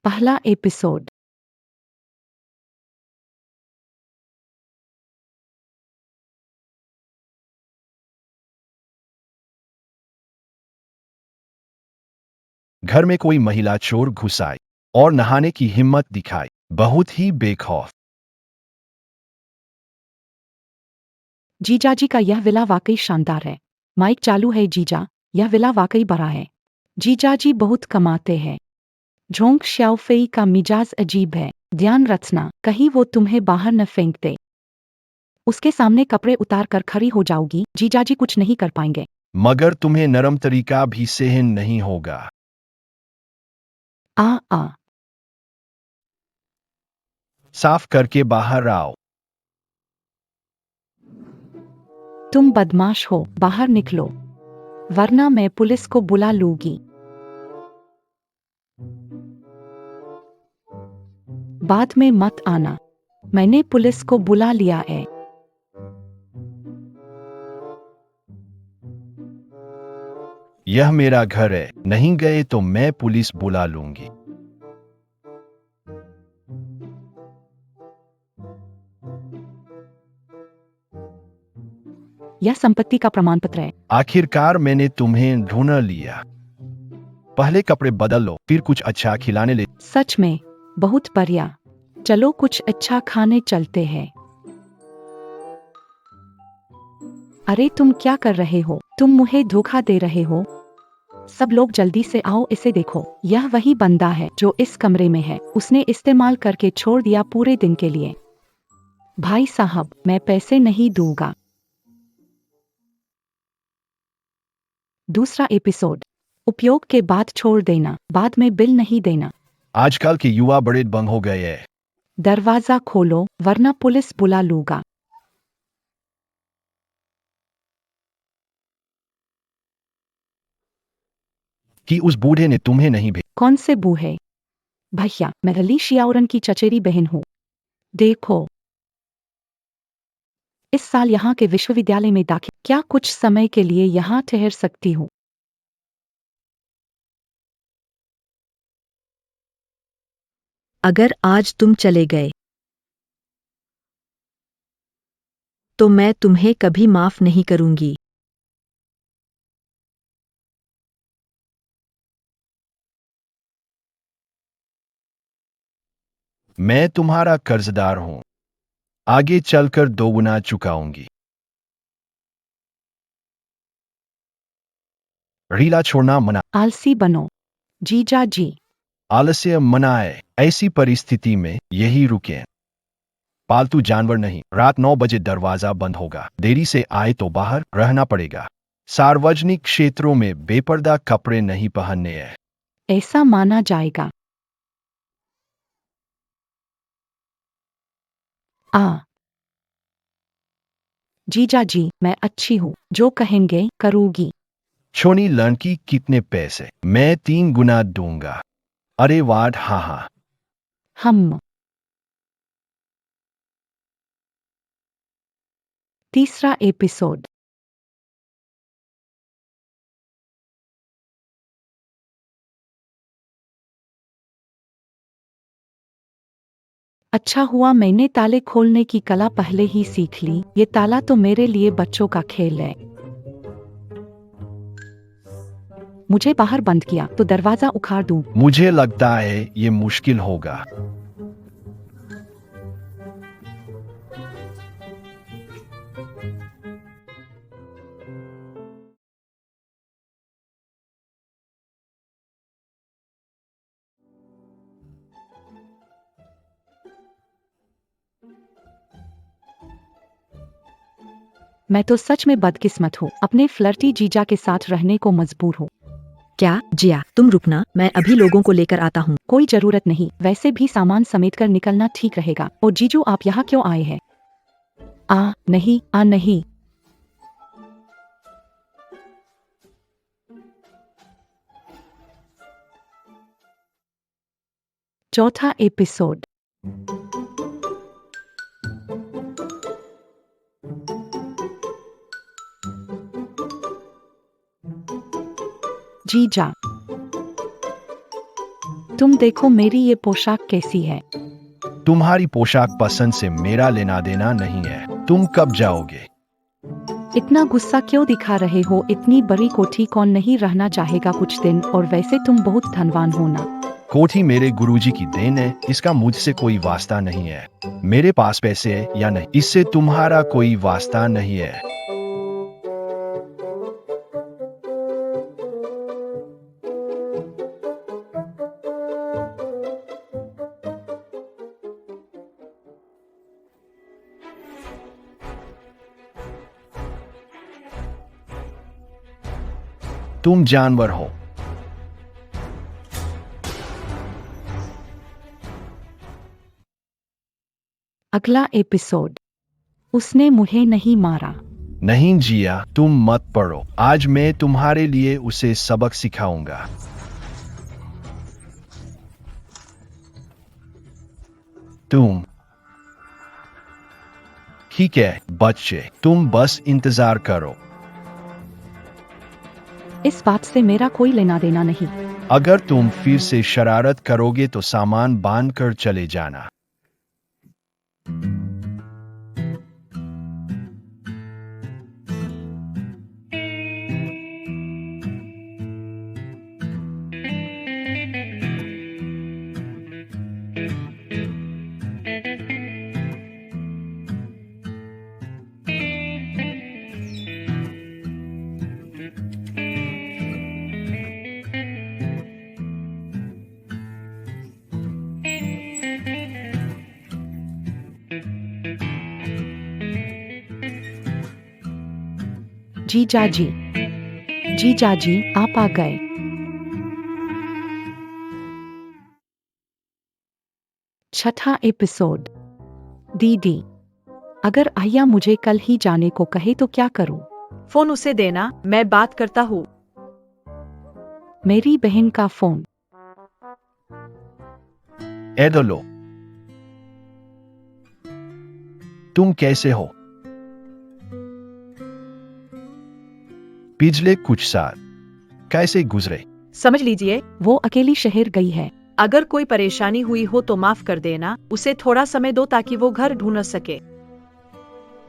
पहला एपिसोड। घर में कोई महिला चोर घुस आई और नहाने की हिम्मत दिखाई, बहुत ही बेखौफ। जीजाजी का यह विला वाकई शानदार है। माइक चालू है जीजा, यह विला वाकई बड़ा है। जीजाजी बहुत कमाते हैं। झोंक श्याओफेई का मिजाज अजीब है। ध्यान रखना कहीं वो तुम्हें बाहर न फेंक दे। उसके सामने कपड़े उतार कर खड़ी हो जाओगी, जीजाजी कुछ नहीं कर पाएंगे। मगर तुम्हें नरम तरीका भी सहन नहीं होगा। आ आ साफ करके बाहर आओ। तुम बदमाश हो, बाहर निकलो, वरना मैं पुलिस को बुला लूंगी। बाद में मत आना, मैंने पुलिस को बुला लिया है। यह मेरा घर है, नहीं गए तो मैं पुलिस बुला लूंगी। यह संपत्ति का प्रमाण पत्र है। आखिरकार मैंने तुम्हें ढूंढ लिया। पहले कपड़े बदल लो, फिर कुछ अच्छा खिलाने ले। सच में बहुत बढ़िया। चलो कुछ अच्छा खाने चलते हैं। अरे तुम क्या कर रहे हो? तुम मुझे धोखा दे रहे हो। सब लोग जल्दी से आओ, इसे देखो। यह वही बंदा है जो इस कमरे में है। उसने इस्तेमाल करके छोड़ दिया पूरे दिन के लिए। भाई साहब, मैं पैसे नहीं दूंगा। दूसरा एपिसोड। उपयोग के बाद छोड़ देना, बाद में बिल नहीं देना। आजकल के युवा बड़े बंग हो गए हैं। दरवाजा खोलो वरना पुलिस बुला लूंगा। कि उस बूढ़े ने तुम्हें नहीं भेजा। कौन से बूढ़े? भैया, मैं अली शियाउरन की चचेरी बहन हूँ। देखो, इस साल यहाँ के विश्वविद्यालय में दाखिल। क्या कुछ समय के लिए यहाँ ठहर सकती हूँ? अगर आज तुम चले गए तो मैं तुम्हें कभी माफ नहीं करूंगी। मैं तुम्हारा कर्जदार हूं, आगे चलकर दोगुना चुकाऊंगी। रीला छोड़ना मना। आलसी बनो जीजा जी। आलस्य मनाए, ऐसी परिस्थिति में यही रुके। पालतू जानवर नहीं। रात 9 बजे दरवाजा बंद होगा, देरी से आए तो बाहर रहना पड़ेगा। सार्वजनिक क्षेत्रों में बेपर्दा कपड़े नहीं पहनने हैं। ऐसा माना जाएगा। आ जीजा जी, मैं अच्छी हूँ, जो कहेंगे करूँगी। छोनी लड़की कितने पैसे? मैं 3 गुना दूंगा। अरे वाट, हाँ हाँ। हम। तीसरा एपिसोड। अच्छा हुआ मैंने ताले खोलने की कला पहले ही सीख ली। ये ताला तो मेरे लिए बच्चों का खेल है। मुझे बाहर बंद किया तो दरवाजा उखाड़ दूं। मुझे लगता है ये मुश्किल होगा। मैं तो सच में बदकिस्मत हूँ, अपने फ्लर्टी जीजा के साथ रहने को मजबूर हूँ। क्या जिया, तुम रुकना, मैं अभी लोगों को लेकर आता हूँ। कोई जरूरत नहीं, वैसे भी सामान समेट कर निकलना ठीक रहेगा। और जीजू, आप यहाँ क्यों आए हैं? नहीं, नहीं। चौथा एपिसोड। जीजा। तुम देखो मेरी ये पोशाक कैसी है। तुम्हारी पोशाक पसंद से मेरा लेना देना नहीं है। तुम कब जाओगे? इतना गुस्सा क्यों दिखा रहे हो? इतनी बड़ी कोठी कौन नहीं रहना चाहेगा कुछ दिन, और वैसे तुम बहुत धनवान हो ना। कोठी मेरे गुरुजी की देन है, इसका मुझसे कोई वास्ता नहीं है। मेरे पास पैसे है या नहीं, इससे तुम्हारा कोई वास्ता नहीं है। तुम जानवर हो। अगला एपिसोड। उसने मुझे नहीं मारा। नहीं जिया, तुम मत पढ़ो। आज मैं तुम्हारे लिए उसे सबक सिखाऊंगा। तुम ठीक है बच्चे, तुम बस इंतजार करो। इस बात से मेरा कोई लेना देना नहीं। अगर तुम फिर से शरारत करोगे तो सामान बांध कर चले जाना। जीजा जी, जीजा जी आप आ गए। छठा एपिसोड। दीदी, अगर आया मुझे कल ही जाने को कहे तो क्या करूं? फोन उसे देना, मैं बात करता हूँ। मेरी बहन का फोन। इधर लो। तुम कैसे हो? पिछले कुछ साल कैसे गुजरे? समझ लीजिए, वो अकेली शहर गई है। अगर कोई परेशानी हुई हो तो माफ कर देना, उसे थोड़ा समय दो ताकि वो घर ढूंढ सके।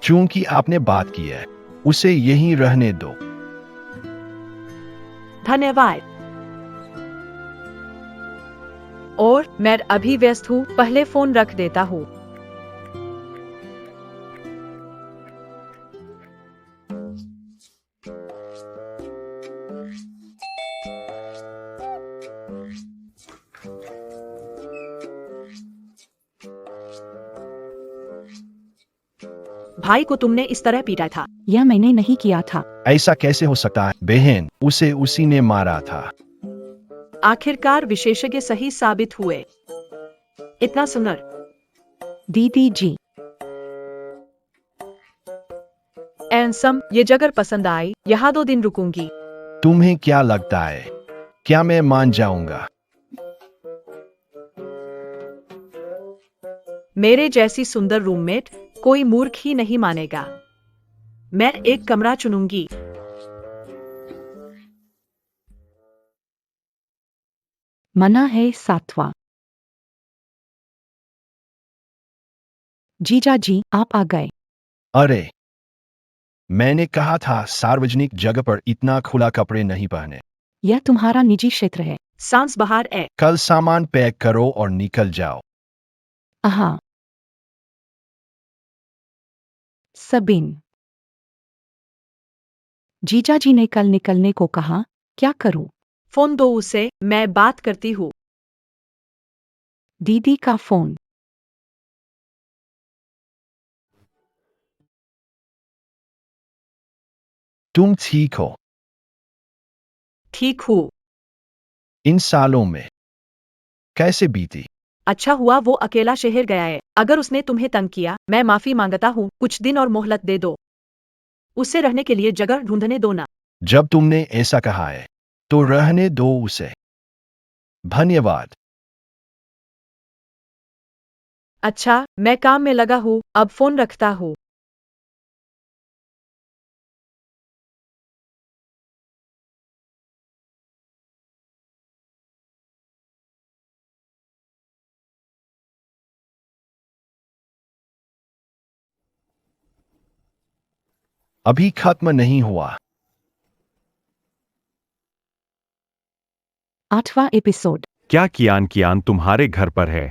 चूंकि आपने बात की है, उसे यहीं रहने दो। धन्यवाद। और मैं अभी व्यस्त हूँ, पहले फोन रख देता हूँ। भाई को तुमने इस तरह पीटा था। यह मैंने नहीं किया था। ऐसा कैसे हो सकता है बहन? उसे उसी ने मारा था। आखिरकार विशेषज्ञ सही साबित हुए। इतना सुंदर। दीदी जी, एंसम, ये जगह पसंद आई, यहाँ 2 दिन रुकूंगी। तुम्हें क्या लगता है, क्या मैं मान जाऊंगा? मेरे जैसी सुंदर रूममेट कोई मूर्ख ही नहीं मानेगा। मैं एक कमरा चुनूंगी। मना है 7वां। जीजा जी आप आ गए। अरे, मैंने कहा था सार्वजनिक जगह पर इतना खुला कपड़े नहीं पहने। यह तुम्हारा निजी क्षेत्र है। सांस बाहर है। कल सामान पैक करो और निकल जाओ। आहा। सबीन, जीजा जी ने कल निकलने को कहा, क्या करूं? फोन दो उसे, मैं बात करती हूँ। दीदी का फोन। तुम ठीक हो? ठीक हूँ। इन सालों में कैसे बीती? अच्छा हुआ वो अकेला शहर गया है। अगर उसने तुम्हें तंग किया, मैं माफी मांगता हूँ, कुछ दिन और मोहलत दे दो। उसे रहने के लिए जगह ढूंढने दो ना। जब तुमने ऐसा कहा है, तो रहने दो उसे। धन्यवाद। अच्छा, मैं काम में लगा हूँ, अब फोन रखता हूँ। अभी खत्म नहीं हुआ। 8वां एपिसोड। क्या कियान कियान तुम्हारे घर पर है?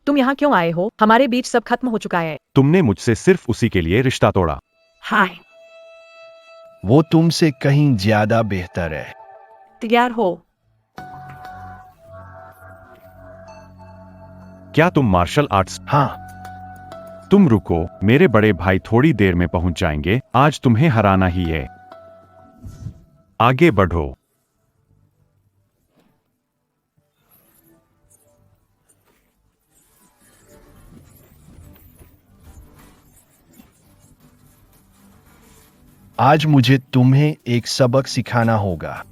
तुम यहाँ क्यों आए हो? हमारे बीच सब खत्म हो चुका है। तुमने मुझसे सिर्फ उसी के लिए रिश्ता तोड़ा। हाय। वो तुमसे कहीं ज्यादा बेहतर है। तैयार हो? क्या तुम मार्शल आर्ट्स? हाँ, तुम रुको, मेरे बड़े भाई थोड़ी देर में पहुंच जाएंगे। आज तुम्हें हराना ही है। आगे बढ़ो। आज मुझे तुम्हें एक सबक सिखाना होगा।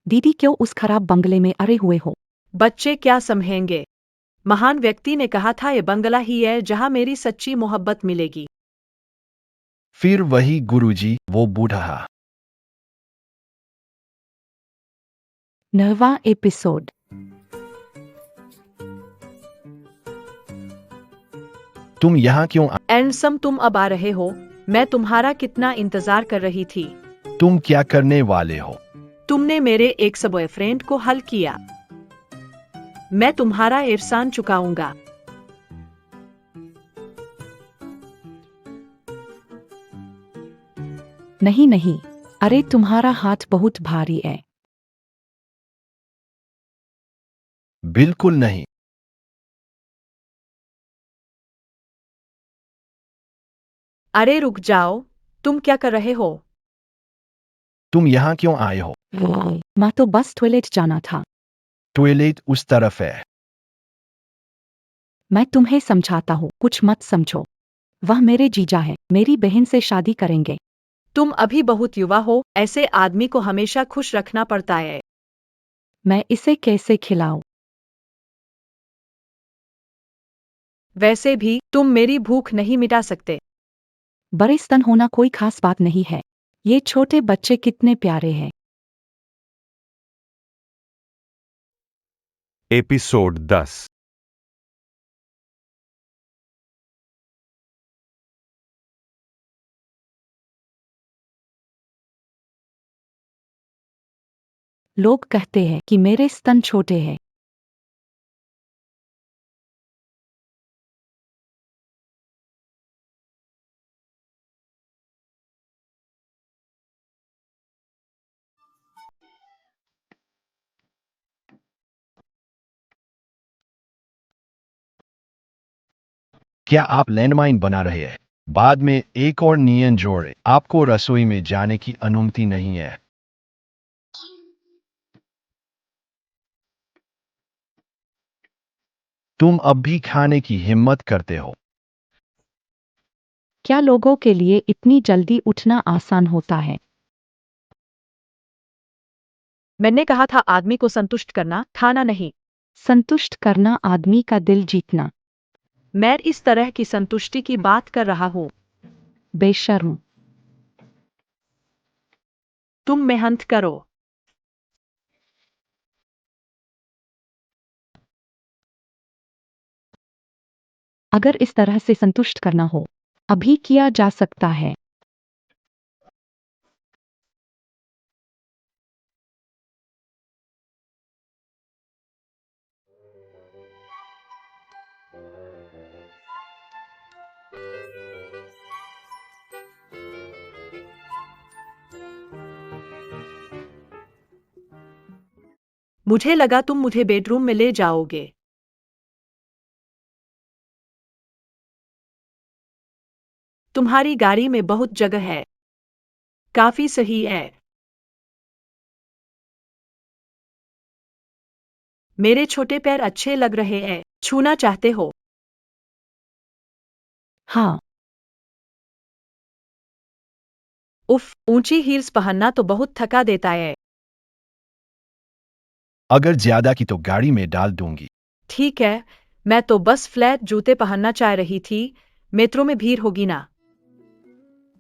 दीदी क्यों उस खराब बंगले में अरे हुए हो? बच्चे क्या समझेंगे? महान व्यक्ति ने कहा था ये बंगला ही है जहाँ मेरी सच्ची मोहब्बत मिलेगी। फिर वही गुरुजी, वो बूढ़ा। 9वां एपिसोड। तुम यहाँ क्यों एंडसम, तुम अब आ रहे हो? मैं तुम्हारा कितना इंतजार कर रही थी। तुम क्या करने वाले हो? तुमने मेरे एक्स बॉयफ्रेंड को हल किया। मैं तुम्हारा एहसान चुकाऊंगा। नहीं नहीं, अरे तुम्हारा हाथ बहुत भारी है। बिल्कुल नहीं। अरे रुक जाओ, तुम क्या कर रहे हो? तुम यहाँ क्यों आए हो? मैं तो बस टॉयलेट जाना था। टॉयलेट उस तरफ है। मैं तुम्हें समझाता हूँ, कुछ मत समझो। वह मेरे जीजा है, मेरी बहन से शादी करेंगे। तुम अभी बहुत युवा हो, ऐसे आदमी को हमेशा खुश रखना पड़ता है। मैं इसे कैसे खिलाऊं? वैसे भी तुम मेरी भूख नहीं मिटा सकते। बड़े स्तन होना कोई खास बात नहीं है। ये छोटे बच्चे कितने प्यारे हैं। एपिसोड 10। लोग कहते हैं कि मेरे स्तन छोटे हैं। क्या आप लैंडमाइन बना रहे हैं? बाद में एक और नियम जोड़े, आपको रसोई में जाने की अनुमति नहीं है। तुम अब भी खाने की हिम्मत करते हो? क्या लोगों के लिए इतनी जल्दी उठना आसान होता है? मैंने कहा था आदमी को संतुष्ट करना, खाना नहीं। संतुष्ट करना आदमी का दिल जीतना। मैं इस तरह की संतुष्टि की बात कर रहा हूँ। बेशर्म। तुम मेहनत करो। अगर इस तरह से संतुष्ट करना हो, अभी किया जा सकता है। मुझे लगा तुम मुझे बेडरूम में ले जाओगे। तुम्हारी गाड़ी में बहुत जगह है। काफी सही है। मेरे छोटे पैर अच्छे लग रहे हैं। छूना चाहते हो? हाँ। उफ, ऊंची हील्स पहनना तो बहुत थका देता है। अगर ज्यादा की तो गाड़ी में डाल दूंगी। ठीक है, मैं तो बस फ्लैट जूते पहनना चाह रही थी। मेट्रो में भीड़ होगी ना।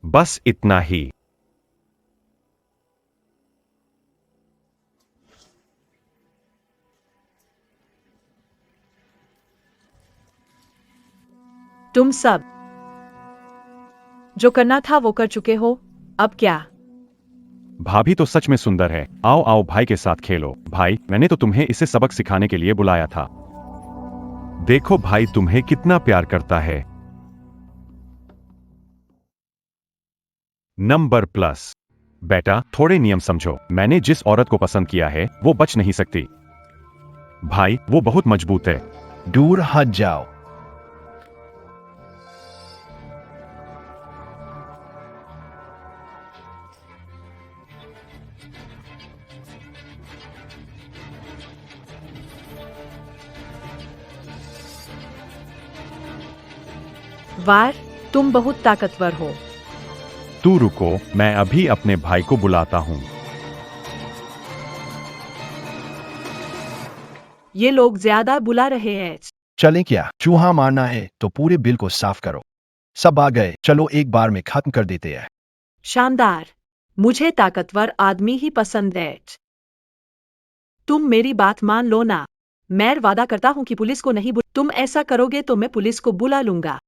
बस इतना ही। तुम सब जो करना था वो कर चुके हो, अब क्या? भाभी तो सच में सुंदर है। आओ आओ भाई के साथ खेलो। भाई, मैंने तो तुम्हें इसे सबक सिखाने के लिए बुलाया था। देखो भाई तुम्हें कितना प्यार करता है। Number plus. बेटा, थोड़े नियम समझो। मैंने जिस औरत को पसंद किया है वो बच नहीं सकती। भाई, वो बहुत मजबूत है। दूर हट जाओ। वार, तुम बहुत ताकतवर हो। तू रुको, मैं अभी अपने भाई को बुलाता हूं। ये लोग ज्यादा बुला रहे हैं। चलें क्या? चूहा मारना है तो पूरे बिल को साफ करो। सब आ गए, चलो एक बार में खत्म कर देते हैं। शानदार। मुझे ताकतवर आदमी ही पसंद है। तुम मेरी बात मान लो ना। मैं वादा करता हूं कि पुलिस को नहीं तुम ऐसा करोगे तो मैं पुलिस को बुला लूंगा।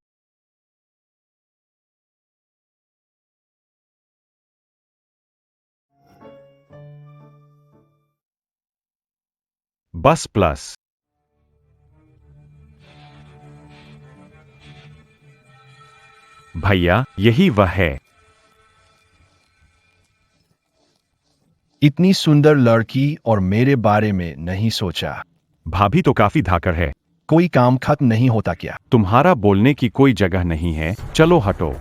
बस प्लस। भैया, यही वह है। इतनी सुंदर लड़की और मेरे बारे में नहीं सोचा। भाभी तो काफी धाकड़ है। कोई काम खत्म नहीं होता क्या? तुम्हारा बोलने की कोई जगह नहीं है, चलो हटो।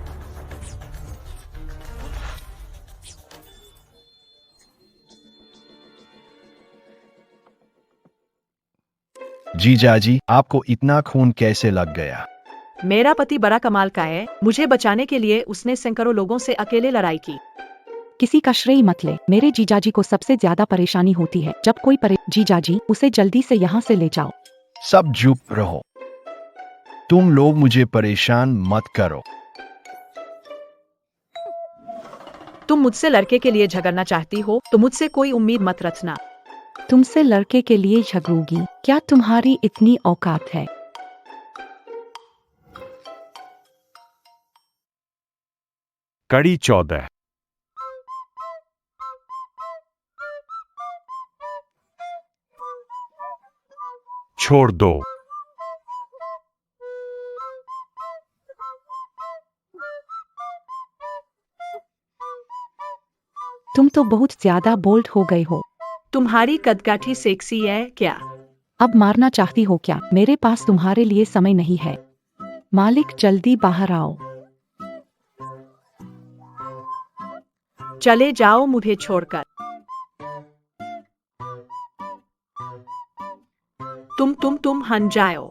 जीजाजी, आपको इतना खून कैसे लग गया? मेरा पति बड़ा कमाल का है। मुझे बचाने के लिए उसने सैकड़ों लोगों से अकेले लड़ाई की। किसी का श्रेय मत ले। मेरे जीजाजी को सबसे ज्यादा परेशानी होती है जब कोई जीजाजी, उसे जल्दी से यहाँ से ले जाओ। सब चुप रहो। तुम लोग मुझे परेशान मत करो। तुम मुझसे लड़के के लिए झगड़ना चाहती हो तो मुझसे कोई उम्मीद मत रखना। तुमसे लड़के के लिए झगड़ूंगी? क्या तुम्हारी इतनी औकात है? कड़ी 14। छोड़ दो। तुम तो बहुत ज्यादा बोल्ड हो गए हो। तुम्हारी कदकाठी सेक्सी है क्या? अब मारना चाहती हो क्या? मेरे पास तुम्हारे लिए समय नहीं है। मालिक, जल्दी बाहर आओ। चले जाओ मुझे छोड़कर। तुम हन जाओ।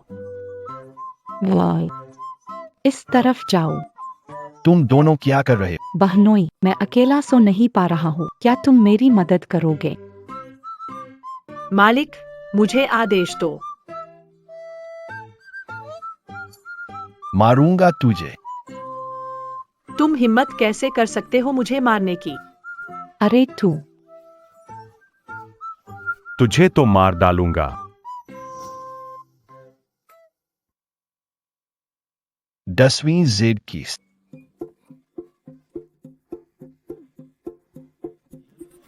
वाह, इस तरफ जाओ। तुम दोनों क्या कर रहे हो? बहनोई, मैं अकेला सो नहीं पा रहा हूँ। क्या तुम मेरी मदद करोगे? मालिक, मुझे आदेश दो। मारूंगा तुझे। तुम हिम्मत कैसे कर सकते हो मुझे मारने की? अरे तुझे तो मार डालूंगा। 10वीं जेड किस्त।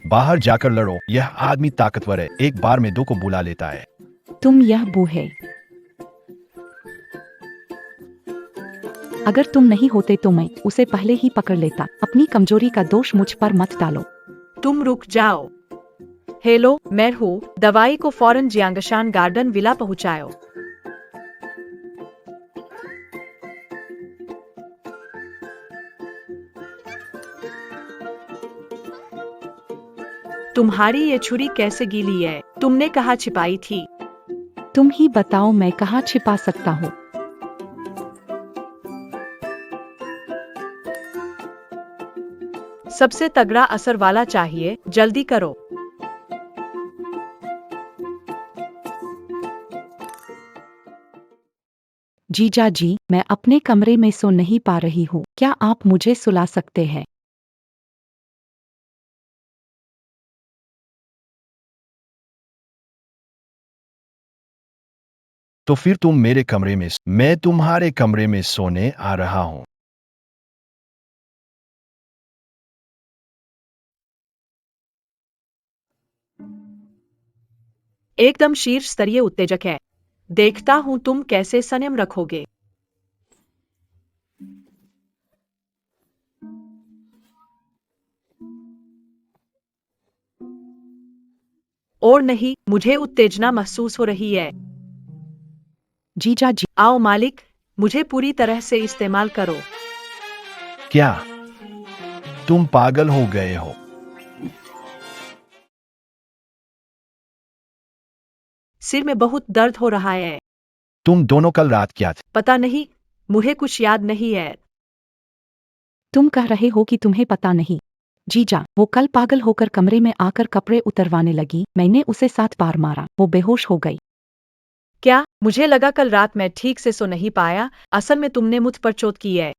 बाहर जाकर लड़ो। यह आदमी ताकतवर है, एक बार में 2 को बुला लेता है। तुम यह बूढ़े। अगर तुम नहीं होते तो मैं उसे पहले ही पकड़ लेता। अपनी कमजोरी का दोष मुझ पर मत डालो। तुम रुक जाओ। हेलो, मैं हूँ। दवाई को फौरन जियांगशान गार्डन विला पहुँचाओ। तुम्हारी ये छुरी कैसे गीली है? तुमने कहाँ छिपाई थी? तुम ही बताओ, मैं कहाँ छिपा सकता हूँ? सबसे तगड़ा असर वाला चाहिए, जल्दी करो। जीजा जी, मैं अपने कमरे में सो नहीं पा रही हूँ, क्या आप मुझे सुला सकते हैं? तो फिर तुम मेरे कमरे में, मैं तुम्हारे कमरे में सोने आ रहा हूं। एकदम शीर्ष स्तरीय उत्तेजक है। देखता हूं तुम कैसे संयम रखोगे। और नहीं, मुझे उत्तेजना महसूस हो रही है। जीजा जी, आओ मालिक, मुझे पूरी तरह से इस्तेमाल करो। क्या तुम पागल हो गए हो? सिर में बहुत दर्द हो रहा है। तुम दोनों कल रात क्या थे? पता नहीं, मुझे कुछ याद नहीं है। तुम कह रहे हो कि तुम्हें पता नहीं। जीजा, वो कल पागल होकर कमरे में आकर कपड़े उतरवाने लगी, मैंने उसे 7 बार मारा, वो बेहोश हो गई। क्या? मुझे लगा कल रात मैं ठीक से सो नहीं पाया, असल में तुमने मुझ पर चोट की है।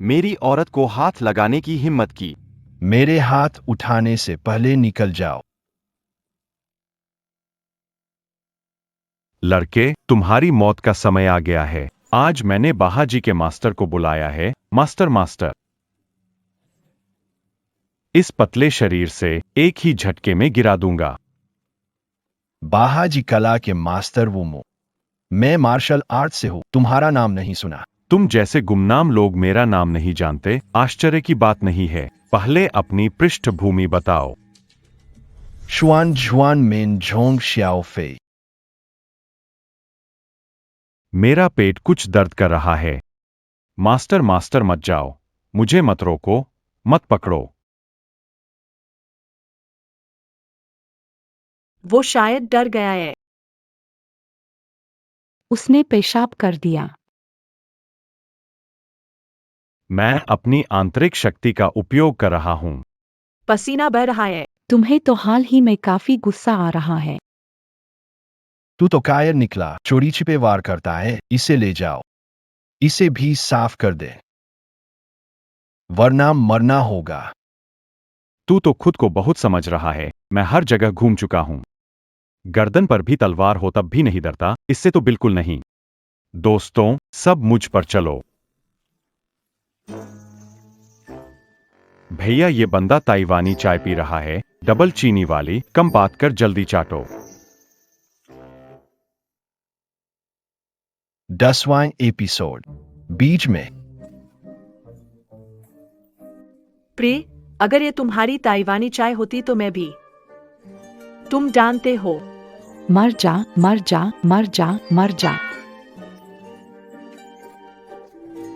मेरी औरत को हाथ लगाने की हिम्मत की। मेरे हाथ उठाने से पहले निकल जाओ। लड़के, तुम्हारी मौत का समय आ गया है। आज मैंने बाहाजी के मास्टर को बुलाया है। मास्टर, इस पतले शरीर से एक ही झटके में गिरा दूंगा। बाहाजी कला के मास्टर वो मैं मार्शल आर्ट से हूं, तुम्हारा नाम नहीं सुना। तुम जैसे गुमनाम लोग मेरा नाम नहीं जानते, आश्चर्य की बात नहीं है। पहले अपनी पृष्ठभूमि बताओ। शुआन झुआन मेन झोंग श्याओ फे। मेरा पेट कुछ दर्द कर रहा है। मास्टर मत जाओ। मुझे मत रोको, मत पकड़ो। वो शायद डर गया है। उसने पेशाब कर दिया। मैं अपनी आंतरिक शक्ति का उपयोग कर रहा हूं। पसीना बह रहा है। तुम्हें तो हाल ही में काफी गुस्सा आ रहा है। तू तो कायर निकला, चोरी छिपे वार करता है। इसे ले जाओ, इसे भी साफ कर दे, वरना मरना होगा। तू तो खुद को बहुत समझ रहा है। मैं हर जगह घूम चुका हूं। गर्दन पर भी तलवार हो तब भी नहीं डरता, इससे तो बिल्कुल नहीं। दोस्तों, सब मुझ पर चलो। भैया, ये बंदा ताइवानी चाय पी रहा है, डबल चीनी वाली। कम बात कर, जल्दी चाटो। 10वां एपिसोड, बीच में। प्रिय, अगर ये तुम्हारी ताइवानी चाय होती तो मैं भी। तुम जानते हो। मर जा, मर जा, मर जा, मर जा।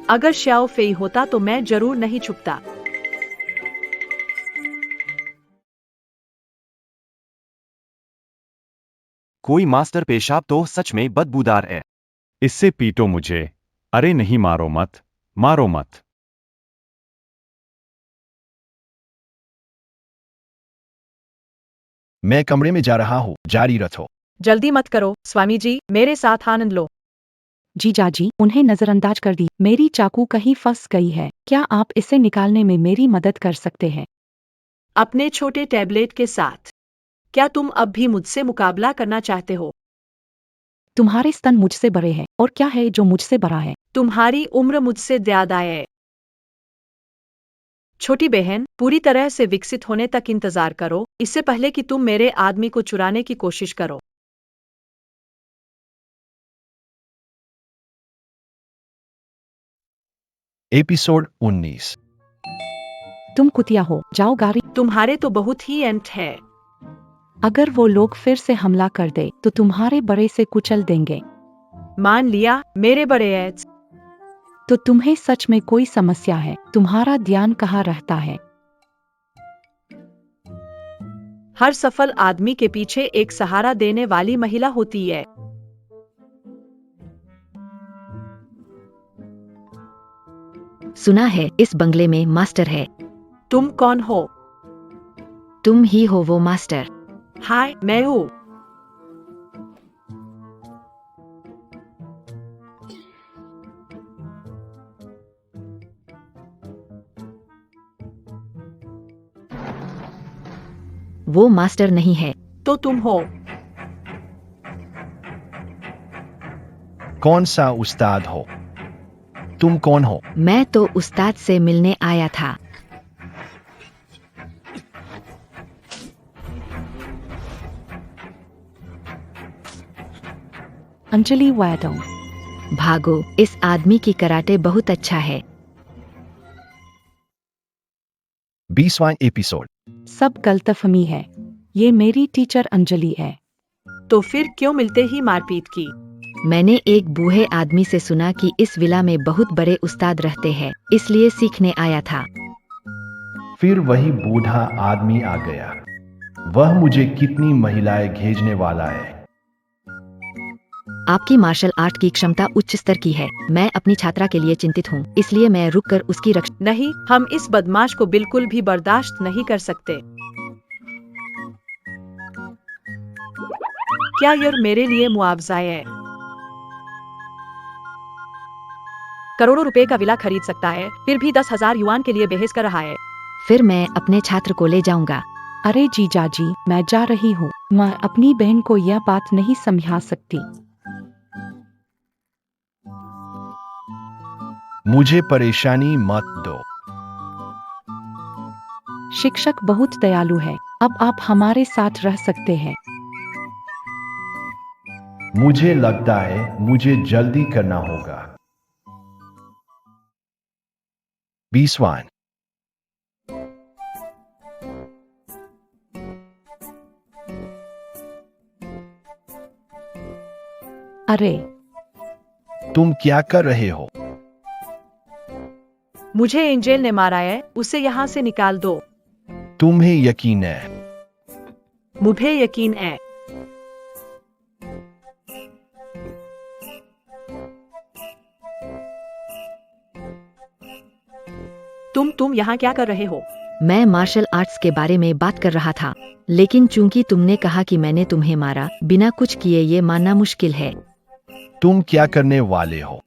अगर श्याओ फेई होता तो मैं जरूर नहीं छुपता। कोई मास्टर पेशाब तो सच में बदबूदार है। इससे पीटो मुझे। अरे नहीं, मारो मत, मारो मत। मैं कमरे में जा रहा हूं, जारी रखो। जल्दी मत करो, स्वामी जी, मेरे साथ आनंद लो। जीजा जी, उन्हें नजरअंदाज कर दी। मेरी चाकू कहीं फंस गई है, क्या आप इसे निकालने में मेरी मदद कर सकते हैं? अपने छोटे टैबलेट के साथ। क्या तुम अब भी मुझसे मुकाबला करना चाहते हो? तुम्हारे स्तन मुझसे बड़े हैं, और क्या है जो मुझसे बड़ा है? तुम्हारी उम्र मुझसे ज्यादा है। छोटी बहन, पूरी तरह से विकसित होने तक इंतजार करो, इससे पहले कि तुम मेरे आदमी को चुराने की कोशिश करो। एपिसोड 19। तुम कुतिया हो, जाओ गाड़ी। तुम्हारे तो बहुत ही एंट है। अगर वो लोग फिर से हमला कर दे तो तुम्हारे बड़े से कुचल देंगे। मान लिया, मेरे बड़े एड्स। तो तुम्हें सच में कोई समस्या है? तुम्हारा ध्यान कहाँ रहता है? हर सफल आदमी के पीछे एक सहारा देने वाली महिला होती है। सुना है इस बंगले में मास्टर है। तुम कौन हो? तुम ही हो वो मास्टर। हाय, मैं हूँ। वो मास्टर नहीं है। तो तुम हो। कौन सा उस्ताद हो? तुम कौन हो? मैं तो उस्ताद से मिलने आया था। अंजलि वैदों। भागो, इस आदमी की कराटे बहुत अच्छा है। 20वां एपिसोड। सब गलतफहमी है। ये मेरी टीचर अंजलि है। तो फिर क्यों मिलते ही मारपीट की? मैंने एक बूढ़े आदमी से सुना कि इस विला में बहुत बड़े उस्ताद रहते हैं, इसलिए सीखने आया था। फिर वही बूढ़ा आदमी आ गया। वह मुझे कितनी महिलाएं भेजने वाला है। आपकी मार्शल आर्ट की क्षमता उच्च स्तर की है। मैं अपनी छात्रा के लिए चिंतित हूँ, इसलिए मैं रुककर उसकी रक्षा। नहीं, हम इस बदमाश को बिल्कुल भी बर्दाश्त नहीं कर सकते। क्या यह मेरे लिए मुआवजा है? करोड़ों रुपए का विला खरीद सकता है, फिर भी 10,000 युआन के लिए बहस कर रहा है। फिर मैं अपने छात्र को ले जाऊंगा। अरे जीजा जी, मैं जा रही हूँ। मैं अपनी बहन को यह बात नहीं समझा सकती। मुझे परेशानी मत दो। शिक्षक बहुत दयालु है। अब आप हमारे साथ रह सकते हैं। मुझे लगता है मुझे जल्दी करना होगा। 20वां। अरे, तुम क्या कर रहे हो? मुझे एंजेल ने मारा है, उसे यहाँ से निकाल दो। तुम्हें यकीन है? मुझे यकीन है। तुम यहाँ क्या कर रहे हो? मैं मार्शल आर्ट्स के बारे में बात कर रहा था, लेकिन चूंकि तुमने कहा कि मैंने तुम्हें मारा बिना कुछ किए, ये मानना मुश्किल है। तुम क्या करने वाले हो?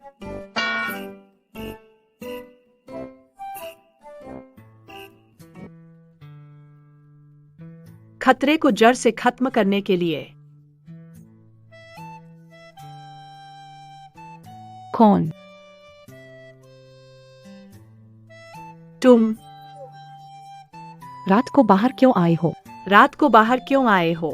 खतरे को जड़ से खत्म करने के लिए। कौन? तुम रात को बाहर क्यों आए हो? रात को बाहर क्यों आए हो?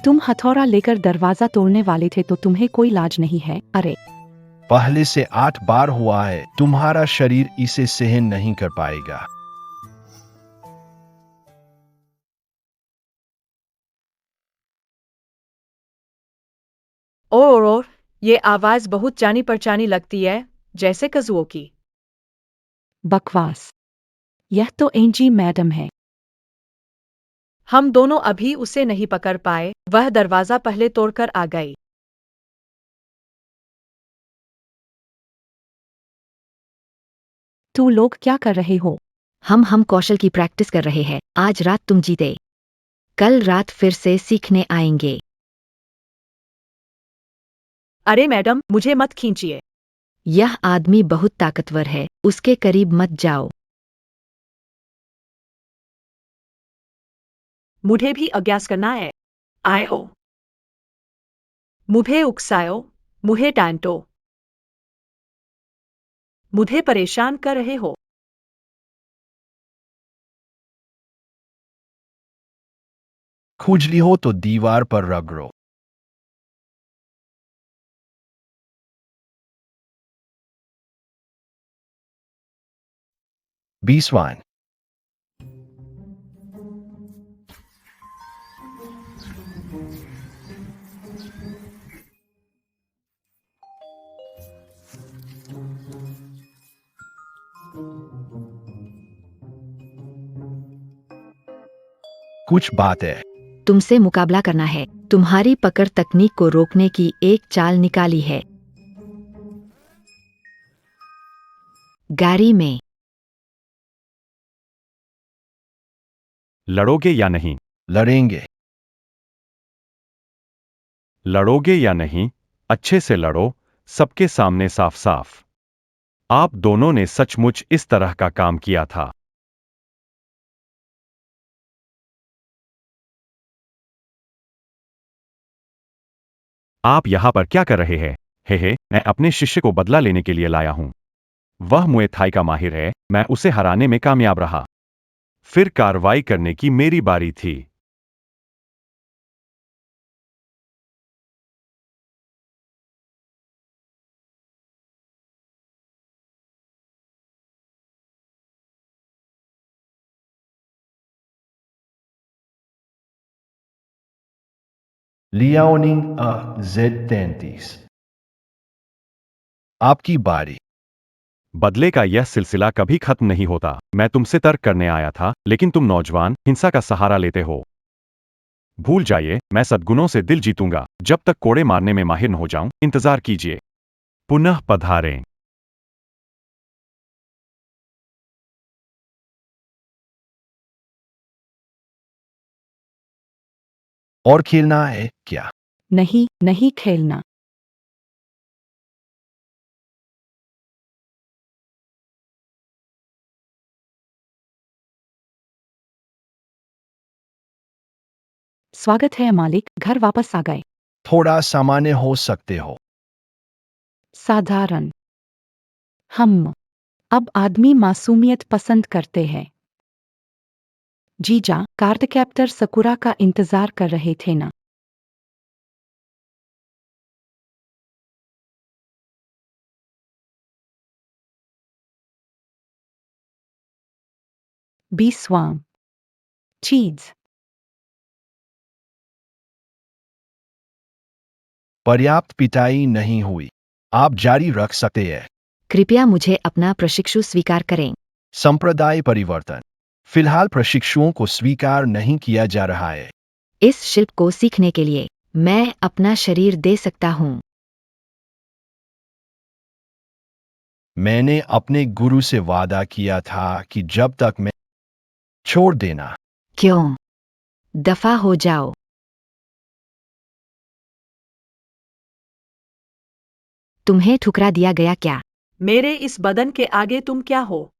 तुम हथौड़ा लेकर दरवाजा तोड़ने वाले थे, तो तुम्हें कोई लाज नहीं है? अरे, पहले से 8 बार हुआ है। तुम्हारा शरीर इसे सहन नहीं कर पाएगा। और ये आवाज बहुत जानी पहचानी लगती है, जैसे कजुओं की। बकवास। यह तो एंजी मैडम है। हम दोनों अभी उसे नहीं पकड़ पाए, वह दरवाजा पहले तोड़कर आ गई। तू लोग क्या कर रहे हो? हम कौशल की प्रैक्टिस कर रहे हैं। आज रात तुम जीते, कल रात फिर से सीखने आएंगे। अरे मैडम, मुझे मत खींचिए। यह आदमी बहुत ताकतवर है, उसके करीब मत जाओ। मुझे भी अभ्यास करना है। आए हो। मुझे उकसाओ, मुझे डांटो। मुझे परेशान कर रहे हो। खुजली हो तो दीवार पर रगड़ो। 20वां। कुछ बात है। तुमसे मुकाबला करना है। तुम्हारी पकड़ तकनीक को रोकने की एक चाल निकाली है। गाड़ी में लड़ोगे या नहीं? लड़ेंगे। लड़ोगे या नहीं? अच्छे से लड़ो, सबके सामने साफ साफ। आप दोनों ने सचमुच इस तरह का काम किया था। आप यहां पर क्या कर रहे हैं? हे, मैं अपने शिष्य को बदला लेने के लिए लाया हूं। वह मुए थाई का माहिर है, मैं उसे हराने में कामयाब रहा। फिर कार्रवाई करने की मेरी बारी थी। Liaoning Z33। आपकी बारी। बदले का यह सिलसिला कभी खत्म नहीं होता। मैं तुमसे तर्क करने आया था, लेकिन तुम नौजवान हिंसा का सहारा लेते हो। भूल जाइए, मैं सद्गुणों से दिल जीतूंगा। जब तक कोड़े मारने में माहिर न हो जाऊं, इंतजार कीजिए। पुनः पधारें। और खेलना है क्या? नहीं, नहीं खेलना। स्वागत है मालिक, घर वापस आ गए। थोड़ा सामान्य हो सकते हो। साधारण। हम अब आदमी मासूमियत पसंद करते हैं। जीजा, कार्ड कैप्टर सकुरा का इंतजार कर रहे थे ना? बीसवां चीज। पर्याप्त पिटाई नहीं हुई। आप जारी रख सकते हैं। कृपया मुझे अपना प्रशिक्षु स्वीकार करें। संप्रदाय परिवर्तन। फिलहाल प्रशिक्षुओं को स्वीकार नहीं किया जा रहा है। इस शिल्प को सीखने के लिए मैं अपना शरीर दे सकता हूँ। मैंने अपने गुरु से वादा किया था कि जब तक मैं छोड़ देना। क्यों? दफा हो जाओ। तुम्हें ठुकरा दिया गया क्या? मेरे इस बदन के आगे तुम क्या हो?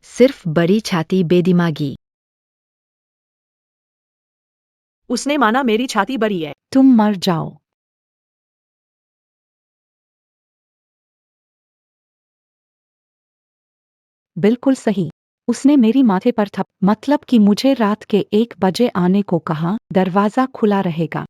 सिर्फ बड़ी छाती बेदिमागी। उसने माना मेरी छाती बड़ी है। तुम मर जाओ। बिल्कुल सही। उसने मेरी माथे पर मतलब कि मुझे रात के 1 बजे आने को कहा। दरवाजा खुला रहेगा।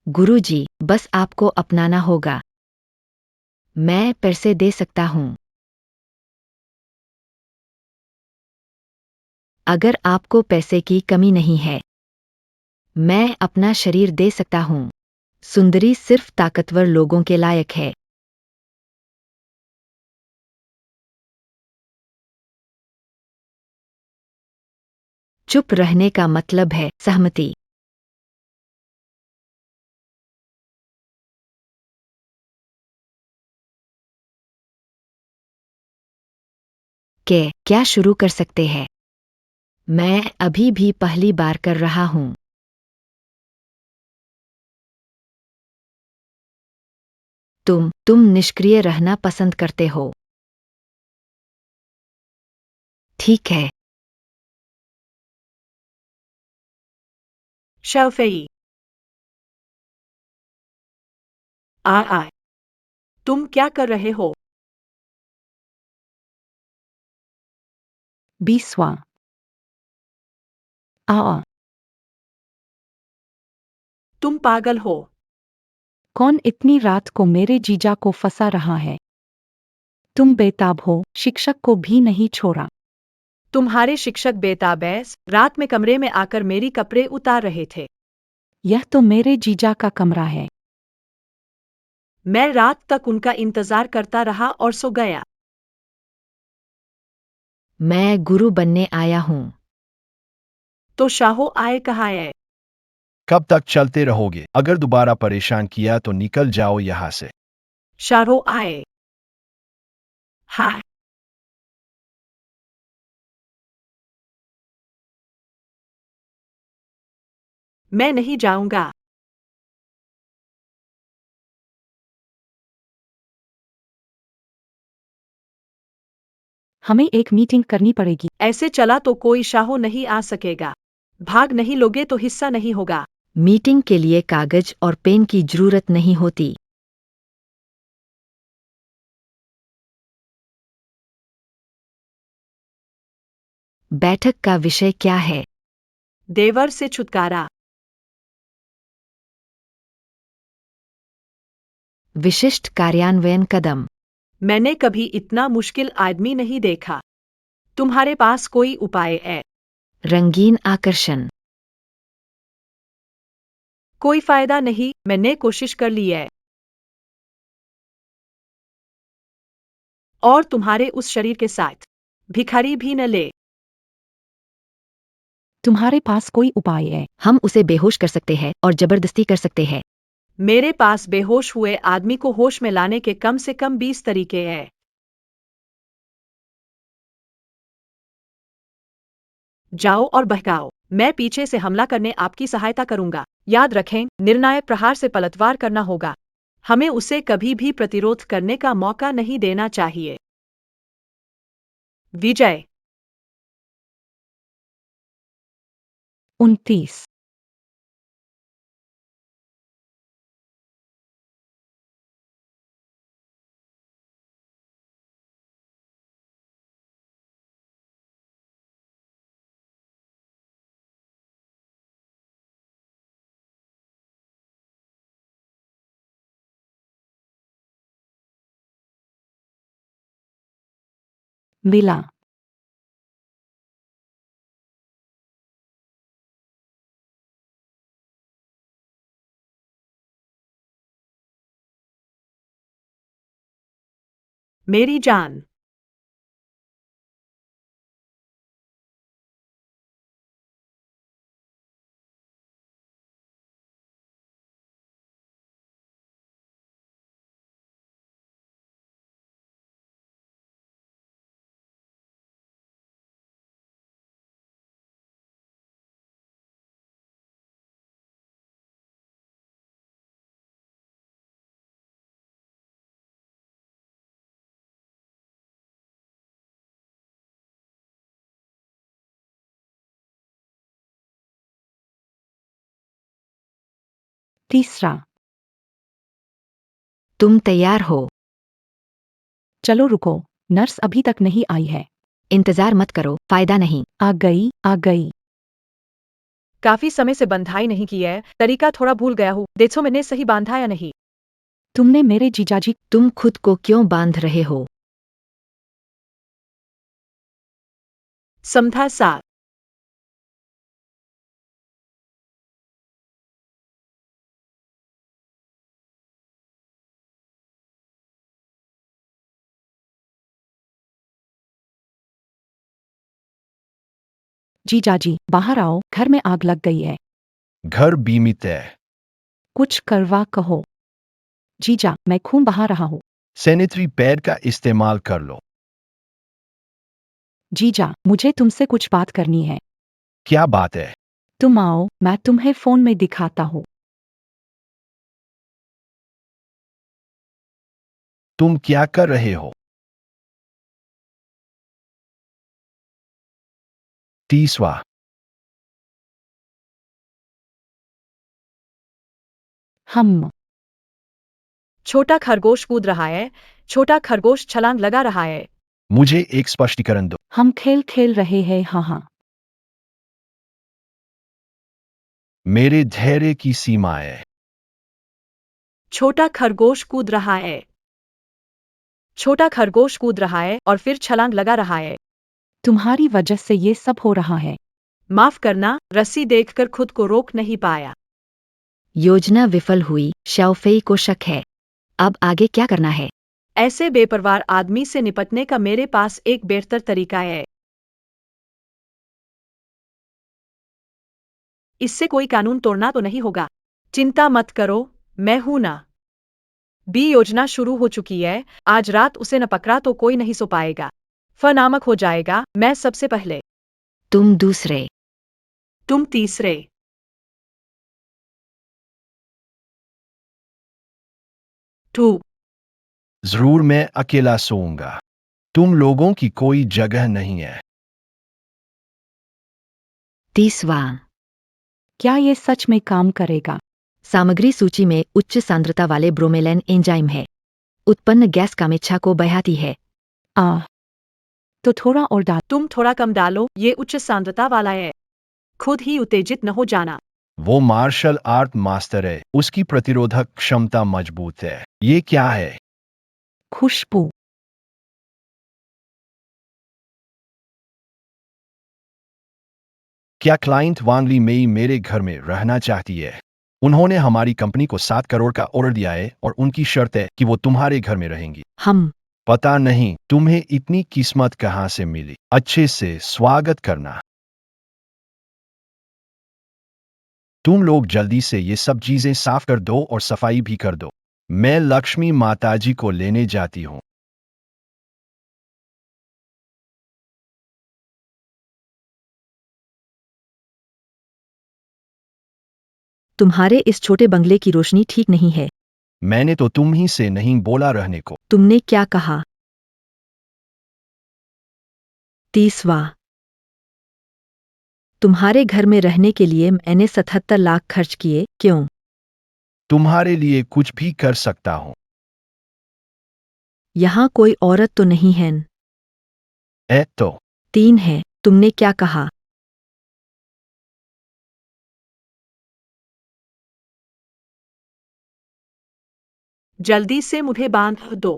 गुरुजी, बस आपको अपनाना होगा। मैं पैसे दे सकता हूँ। अगर आपको पैसे की कमी नहीं है, मैं अपना शरीर दे सकता हूँ। सुंदरी सिर्फ ताकतवर लोगों के लायक है। चुप रहने का मतलब है सहमति। क्या शुरू कर सकते हैं? मैं अभी भी पहली बार कर रहा हूँ। तुम निष्क्रिय रहना पसंद करते हो। ठीक है। शवफेई। आ। तुम क्या कर रहे हो? 20वां। आ। तुम पागल हो। कौन इतनी रात को मेरे जीजा को फंसा रहा है? तुम बेताब हो, शिक्षक को भी नहीं छोड़ा। तुम्हारे शिक्षक बेताबैस रात में कमरे में आकर मेरी कपड़े उतार रहे थे। यह तो मेरे जीजा का कमरा है। मैं रात तक उनका इंतजार करता रहा और सो गया। मैं गुरु बनने आया हूँ। तो शाहो आए कहाँ है? कब तक चलते रहोगे? अगर दोबारा परेशान किया तो निकल जाओ यहाँ से। शारो आए। हाँ। मैं नहीं जाऊंगा। हमें एक मीटिंग करनी पड़ेगी। ऐसे चला तो कोई शाहो नहीं आ सकेगा। भाग नहीं लोगे तो हिस्सा नहीं होगा। मीटिंग के लिए कागज और पेन की जरूरत नहीं होती। बैठक का विषय क्या है? देवर से छुटकारा। विशिष्ट कार्यान्वयन कदम। मैंने कभी इतना मुश्किल आदमी नहीं देखा। तुम्हारे पास कोई उपाय है? रंगीन आकर्षण। कोई फायदा नहीं, मैंने कोशिश कर ली है। और तुम्हारे उस शरीर के साथ भिखारी भी न ले। तुम्हारे पास कोई उपाय है? हम उसे बेहोश कर सकते हैं और जबरदस्ती कर सकते हैं। मेरे पास बेहोश हुए आदमी को होश में लाने के कम से कम 20 तरीके हैं। जाओ और बहकाओ। मैं पीछे से हमला करने आपकी सहायता करूंगा। याद रखें, निर्णायक प्रहार से पलटवार करना होगा। हमें उसे कभी भी प्रतिरोध करने का मौका नहीं देना चाहिए। विजय। 29। मिला। मेरी जान। तीसरा। तुम तैयार हो? चलो रुको, नर्स अभी तक नहीं आई है। इंतजार मत करो, फायदा नहीं। आ गई, आ गई। काफी समय से बंधाई नहीं की है, तरीका थोड़ा भूल गया हूँ। देखो मैंने सही बांधा या नहीं। तुमने मेरे जीजाजी। तुम खुद को क्यों बांध रहे हो? समझा साथ। जीजाजी बाहर आओ, घर में आग लग गई है। घर बीमित है। कुछ करवा कहो। जीजा, मैं खून बहा रहा हूँ। सैनिटरी पैड का इस्तेमाल कर लो। जीजा, मुझे तुमसे कुछ बात करनी है। क्या बात है? तुम आओ, मैं तुम्हें फोन में दिखाता हूँ। तुम क्या कर रहे हो? तीसवा। हम। छोटा खरगोश कूद रहा है। छोटा खरगोश छलांग लगा रहा है। मुझे एक स्पष्टीकरण दो। हम खेल खेल रहे हैं, हाँ हाँ। मेरे धैर्य की सीमाएं। छोटा खरगोश कूद रहा है। छोटा खरगोश कूद रहा है और फिर छलांग लगा रहा है। तुम्हारी वजह से ये सब हो रहा है। माफ करना, रस्सी देखकर खुद को रोक नहीं पाया। योजना विफल हुई, शाओफेई को शक है। अब आगे क्या करना है? ऐसे बेपरवाह आदमी से निपटने का मेरे पास एक बेहतर तरीका है। इससे कोई कानून तोड़ना तो नहीं होगा। चिंता मत करो, मैं हूं ना। बी योजना शुरू हो चुकी है। आज रात उसे न पकड़ा तो कोई नहीं सो पाएगा। फ नामक हो जाएगा। मैं सबसे पहले, तुम दूसरे, तुम तीसरे। टू, जरूर मैं अकेला सोऊंगा। तुम लोगों की कोई जगह नहीं है। तीसवा, क्या ये सच में काम करेगा? सामग्री सूची में उच्च सांद्रता वाले ब्रोमेलैन एंजाइम है। उत्पन्न गैस कामेच्छा को बढ़ाती है। तो थोड़ा और डाल। तुम थोड़ा कम डालो, ये उच्च सांद्रता वाला है। खुद ही उत्तेजित न हो जाना। वो मार्शल आर्ट मास्टर है, उसकी प्रतिरोधक क्षमता मजबूत है। ये क्या है? खुशबू। क्या क्लाइंट वांगली मेई मेरे घर में रहना चाहती है? उन्होंने हमारी कंपनी को 7 करोड़ का ऑर्डर दिया है और उनकी शर्त है कि वो तुम्हारे घर में रहेंगी। हम, पता नहीं तुम्हें इतनी किस्मत कहाँ से मिली। अच्छे से स्वागत करना। तुम लोग जल्दी से ये सब चीजें साफ कर दो और सफाई भी कर दो। मैं लक्ष्मी माताजी को लेने जाती हूँ। तुम्हारे इस छोटे बंगले की रोशनी ठीक नहीं है। मैंने तो तुम ही से नहीं बोला रहने को। तुमने क्या कहा? तीसवा, तुम्हारे घर में रहने के लिए मैंने 77 लाख खर्च किए। क्यों? तुम्हारे लिए कुछ भी कर सकता हूँ। यहाँ कोई औरत तो नहीं है? तो 3 है। तुमने क्या कहा? जल्दी से मुझे बांध दो।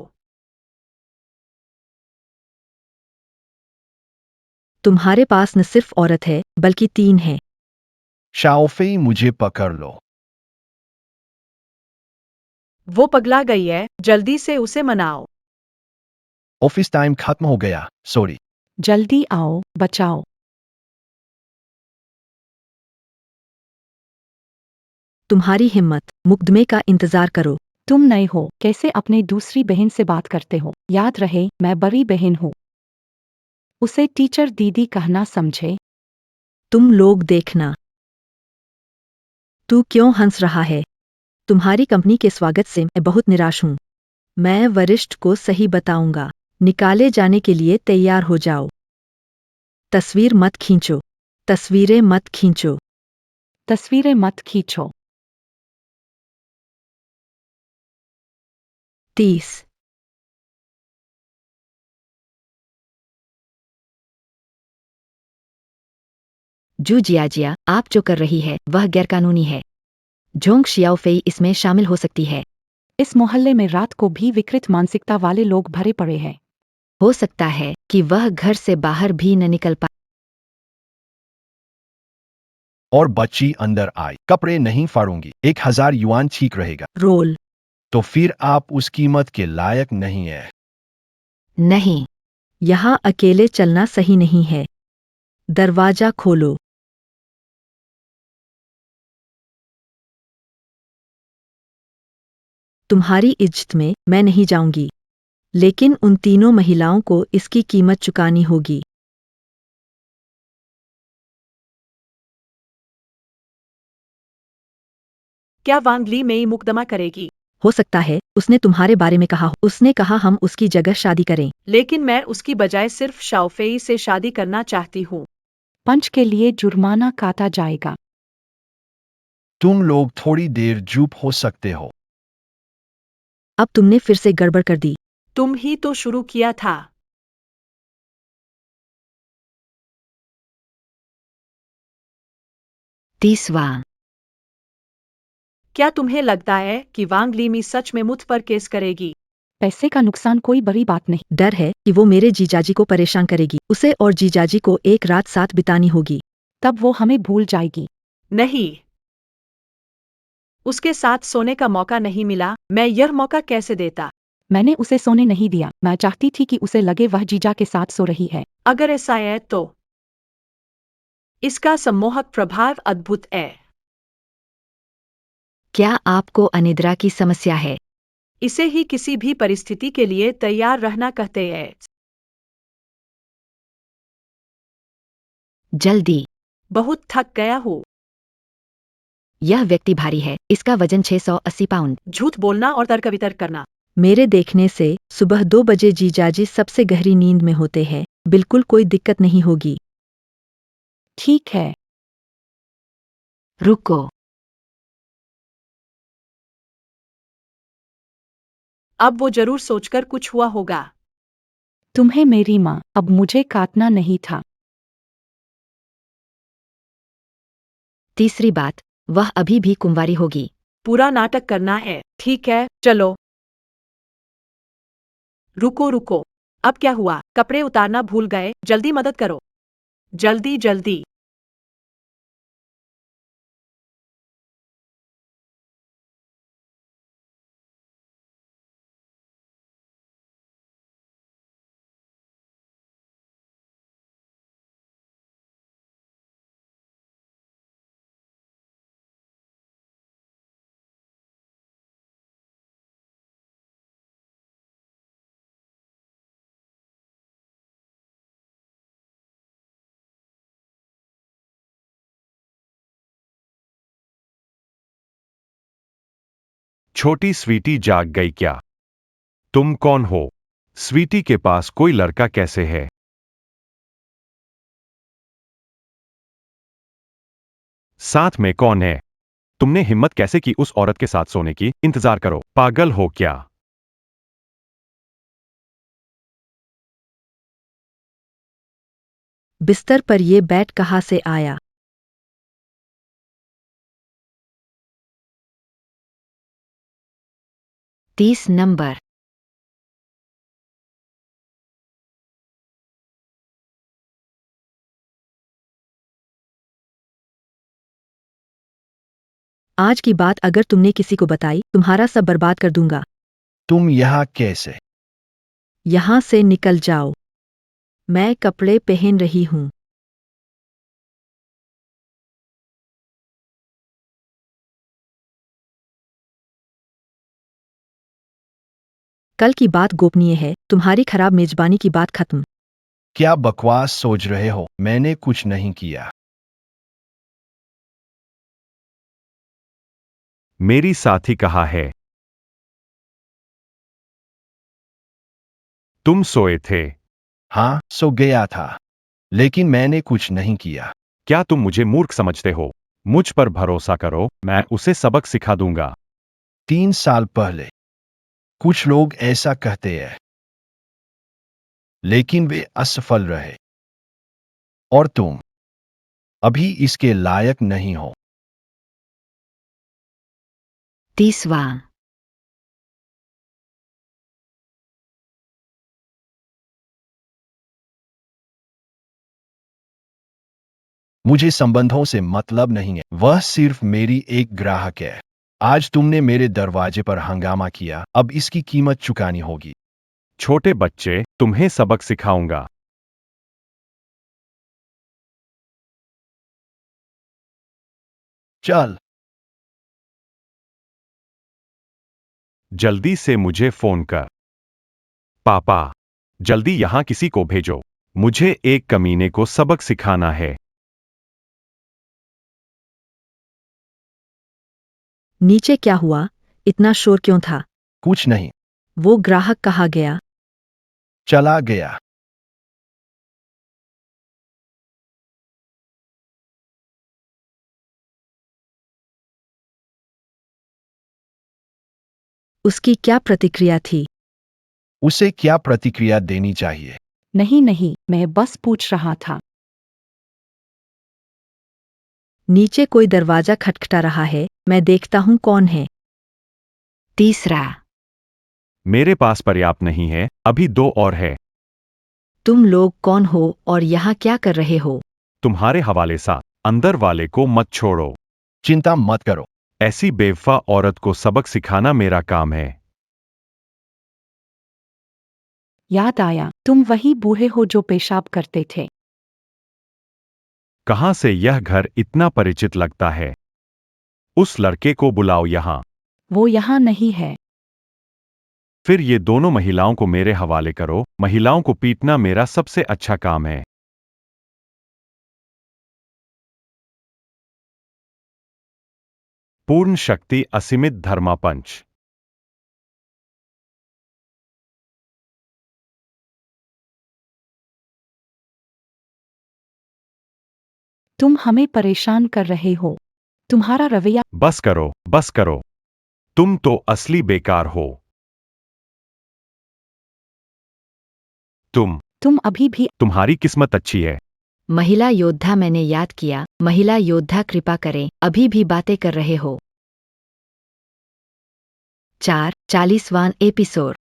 तुम्हारे पास न सिर्फ औरत है बल्कि 3 है। शाओफेई मुझे पकड़ लो। वो पगला गई है, जल्दी से उसे मनाओ। ऑफिस टाइम खत्म हो गया, सॉरी। जल्दी आओ, बचाओ। तुम्हारी हिम्मत, मुकदमे का इंतजार करो। तुम नए हो, कैसे अपने दूसरी बहन से बात करते हो? याद रहे, मैं बड़ी बहन हूँ। उसे टीचर दीदी कहना समझे। तुम लोग देखना। तू क्यों हंस रहा है? तुम्हारी कंपनी के स्वागत से मैं बहुत निराश हूँ। मैं वरिष्ठ को सही बताऊंगा। निकाले जाने के लिए तैयार हो जाओ। तस्वीर मत खींचो। तस्वीरें मत खींचो। तस्वीरें मत खींचो। 30, जू जियाजिया, आप जो कर रही है वह गैरकानूनी है। झोंग शियाओफेई इसमें शामिल हो सकती है। इस मोहल्ले में रात को भी विकृत मानसिकता वाले लोग भरे पड़े हैं। हो सकता है कि वह घर से बाहर भी न निकल पाए। और बच्ची अंदर आई। कपड़े नहीं फाड़ूंगी। 1000 युआन ठीक रहेगा। रोल। तो फिर आप उस कीमत के लायक नहीं है। नहीं, यहाँ अकेले चलना सही नहीं है। दरवाजा खोलो। तुम्हारी इज्जत में मैं नहीं जाऊंगी, लेकिन उन तीनों महिलाओं को इसकी कीमत चुकानी होगी। क्या वांगली मेई मुकदमा करेगी? हो सकता है उसने तुम्हारे बारे में कहा हो। उसने कहा हम उसकी जगह शादी करें। लेकिन मैं उसकी बजाय सिर्फ शाओफेई से शादी करना चाहती हूँ। पंच के लिए जुर्माना काटा जाएगा। तुम लोग थोड़ी देर चुप हो सकते हो? अब तुमने फिर से गड़बड़ कर दी। तुम ही तो शुरू किया था। तीसवा, क्या तुम्हें लगता है कि वांगली मी सच में मुझ पर केस करेगी? पैसे का नुकसान कोई बड़ी बात नहीं। डर है कि वो मेरे जीजाजी को परेशान करेगी। उसे और जीजाजी को एक रात साथ बितानी होगी। तब वो हमें भूल जाएगी। नहीं, उसके साथ सोने का मौका नहीं मिला, मैं यह मौका कैसे देता? मैंने उसे सोने नहीं दिया। मैं चाहती थी कि उसे लगे वह जीजा के साथ सो रही है। अगर ऐसा है तो इसका सम्मोहक प्रभाव अद्भुत है। क्या आपको अनिद्रा की समस्या है? इसे ही किसी भी परिस्थिति के लिए तैयार रहना कहते हैं। जल्दी। बहुत थक गया हूँ। यह व्यक्ति भारी है, इसका वजन 680 पाउंड। झूठ बोलना और तर्क वितर्क करना। मेरे देखने से सुबह 2 बजे जीजाजी सबसे गहरी नींद में होते हैं, बिल्कुल कोई दिक्कत नहीं होगी। ठीक है। रुको। अब वो जरूर सोचकर कुछ हुआ होगा। तुम्हें मेरी माँ, अब मुझे काटना नहीं था। तीसरी बात, वह अभी भी कुंवारी होगी। पूरा नाटक करना है। ठीक है, चलो। रुको रुको। अब क्या हुआ? कपड़े उतारना भूल गए, जल्दी मदद करो। जल्दी जल्दी। छोटी स्वीटी जाग गई क्या? तुम कौन हो? स्वीटी के पास कोई लड़का कैसे है? साथ में कौन है? तुमने हिम्मत कैसे की उस औरत के साथ सोने की? इंतजार करो, पागल हो क्या? बिस्तर पर ये बैट कहाँ से आया? तीस नंबर। आज की बात अगर तुमने किसी को बताई, तुम्हारा सब बर्बाद कर दूंगा। तुम यहाँ कैसे? यहाँ से निकल जाओ। मैं कपड़े पहन रही हूँ। कल की बात गोपनीय है, तुम्हारी खराब मेजबानी की बात खत्म। क्या बकवास सोच रहे हो? मैंने कुछ नहीं किया। मेरी साथी कहाँ है? तुम सोए थे? हाँ, सो गया था, लेकिन मैंने कुछ नहीं किया। क्या तुम मुझे मूर्ख समझते हो? मुझ पर भरोसा करो, मैं उसे सबक सिखा दूंगा। 3 साल पहले कुछ लोग ऐसा कहते हैं, लेकिन वे असफल रहे। और तुम अभी इसके लायक नहीं हो। 30वां। मुझे संबंधों से मतलब नहीं है, वह सिर्फ मेरी एक ग्राहक है। आज तुमने मेरे दरवाजे पर हंगामा किया, अब इसकी कीमत चुकानी होगी। छोटे बच्चे, तुम्हें सबक सिखाऊंगा। चल। जल्दी से मुझे फोन कर। पापा, जल्दी यहां किसी को भेजो। मुझे एक कमीने को सबक सिखाना है। नीचे क्या हुआ? इतना शोर क्यों था? कुछ नहीं। वो ग्राहक कहाँ गया? चला गया। उसकी क्या प्रतिक्रिया थी? उसे क्या प्रतिक्रिया देनी चाहिए? नहीं नहीं, मैं बस पूछ रहा था। नीचे कोई दरवाजा खटखटा रहा है, मैं देखता हूँ कौन है। तीसरा। मेरे पास पर्याप्त नहीं है, अभी 2 और है। तुम लोग कौन हो और यहाँ क्या कर रहे हो? तुम्हारे हवाले सा, अंदर वाले को मत छोड़ो। चिंता मत करो। ऐसी बेवफा औरत को सबक सिखाना मेरा काम है। याद आया, तुम वही बूढ़े हो जो पेशाब करते थे। कहाँ से यह घर इतना परिचित लगता है? उस लड़के को बुलाओ यहाँ। वो यहाँ नहीं है। फिर ये दोनों महिलाओं को मेरे हवाले करो। महिलाओं को पीटना मेरा सबसे अच्छा काम है। पूर्ण शक्ति असीमित धर्मापंच। तुम हमें परेशान कर रहे हो। तुम्हारा रवैया। बस करो, बस करो। तुम तो असली बेकार हो। तुम अभी भी। तुम्हारी किस्मत अच्छी है। महिला योद्धा, मैंने याद किया। महिला योद्धा, कृपा करें, अभी भी बातें कर रहे हो। 40वां एपिसोड।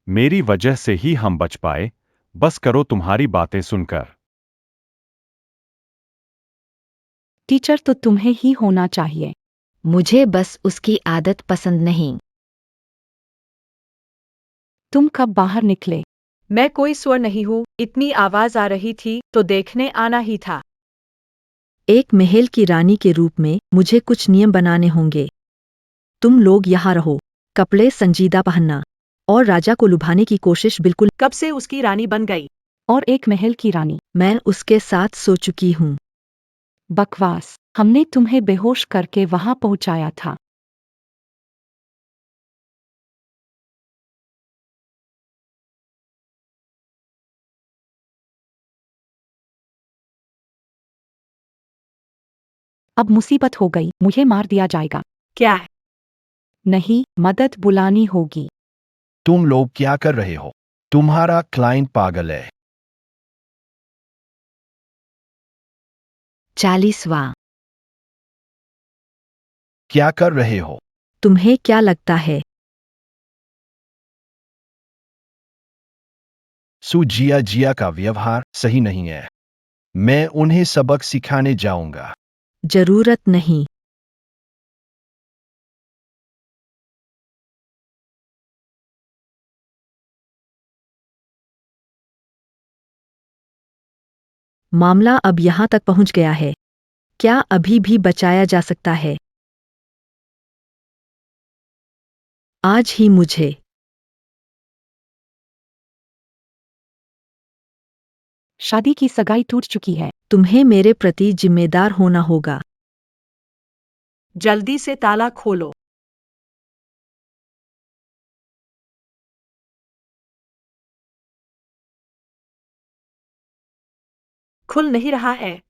मेरी वजह से ही हम बच पाए। बस करो तुम्हारी बातें सुनकर। टीचर तो तुम्हें ही होना चाहिए। मुझे बस उसकी आदत पसंद नहीं। तुम कब बाहर निकले? मैं कोई स्वर नहीं हूँ, इतनी आवाज आ रही थी तो देखने आना ही था। एक महल की रानी के रूप में मुझे कुछ नियम बनाने होंगे। तुम लोग यहाँ रहो, कपड़े संजीदा पहनना, और राजा को लुभाने की कोशिश बिल्कुल। कब से उसकी रानी बन गई? और एक महल की रानी। मैं उसके साथ सो चुकी हूँ। बकवास। हमने तुम्हें बेहोश करके वहां पहुंचाया था। अब मुसीबत हो गई, मुझे मार दिया जाएगा। क्या है? नहीं, मदद बुलानी होगी। तुम लोग क्या कर रहे हो? तुम्हारा क्लाइंट पागल है। 40वां। क्या कर रहे हो? तुम्हें क्या लगता है? जिया जिया का व्यवहार सही नहीं है। मैं उन्हें सबक सिखाने जाऊंगा। जरूरत नहीं। मामला अब यहाँ तक पहुँच गया है। क्या अभी भी बचाया जा सकता है? आज ही मुझे। शादी की सगाई टूट चुकी है। तुम्हें मेरे प्रति जिम्मेदार होना होगा। जल्दी से ताला खोलो। खुल नहीं रहा है।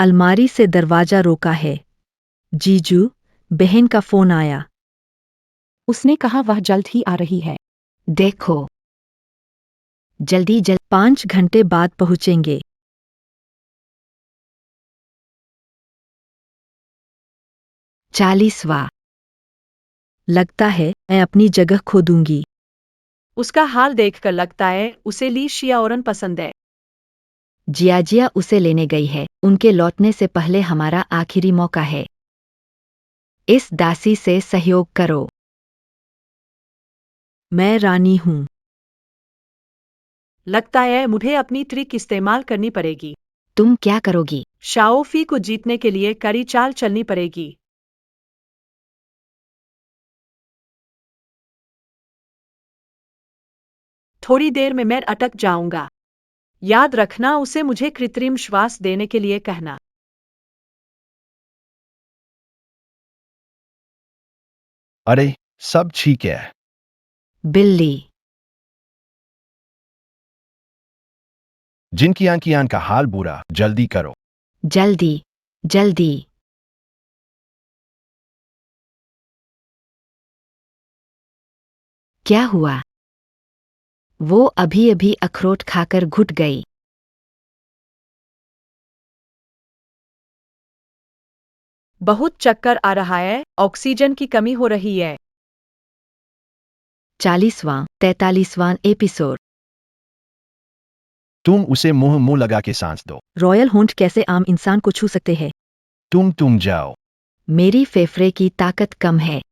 अलमारी से दरवाजा रोका है। जीजू, बहन का फोन आया। उसने कहा वह जल्द ही आ रही है। देखो, जल्दी 5 घंटे बाद पहुँचेंगे। 40वां। लगता है मैं अपनी जगह खो दूंगी। उसका हाल देखकर लगता है उसे ली शियाओरन पसंद है। जिया उसे लेने गई है। उनके लौटने से पहले हमारा आखिरी मौका है। इस दासी से सहयोग करो। मैं रानी हूँ। लगता है मुझे अपनी ट्रिक इस्तेमाल करनी पड़ेगी। तुम क्या करोगी? शाओफी को जीतने के लिए कड़ी चाल चलनी पड़ेगी। थोड़ी देर में मैं अटक जाऊंगा। याद रखना, उसे मुझे कृत्रिम श्वास देने के लिए कहना। अरे, सब ठीक है। बिल्ली। जिनकी आंखियां का हाल बुरा, जल्दी करो। जल्दी, जल्दी। क्या हुआ? वो अभी अभी अखरोट खाकर घुट गई। बहुत चक्कर आ रहा है, ऑक्सीजन की कमी हो रही है। 43वां एपिसोड। तुम उसे मुंह लगा के सांस दो। रॉयल होंठ कैसे आम इंसान को छू सकते हैं? तुम जाओ। मेरी फेफड़े की ताकत कम है।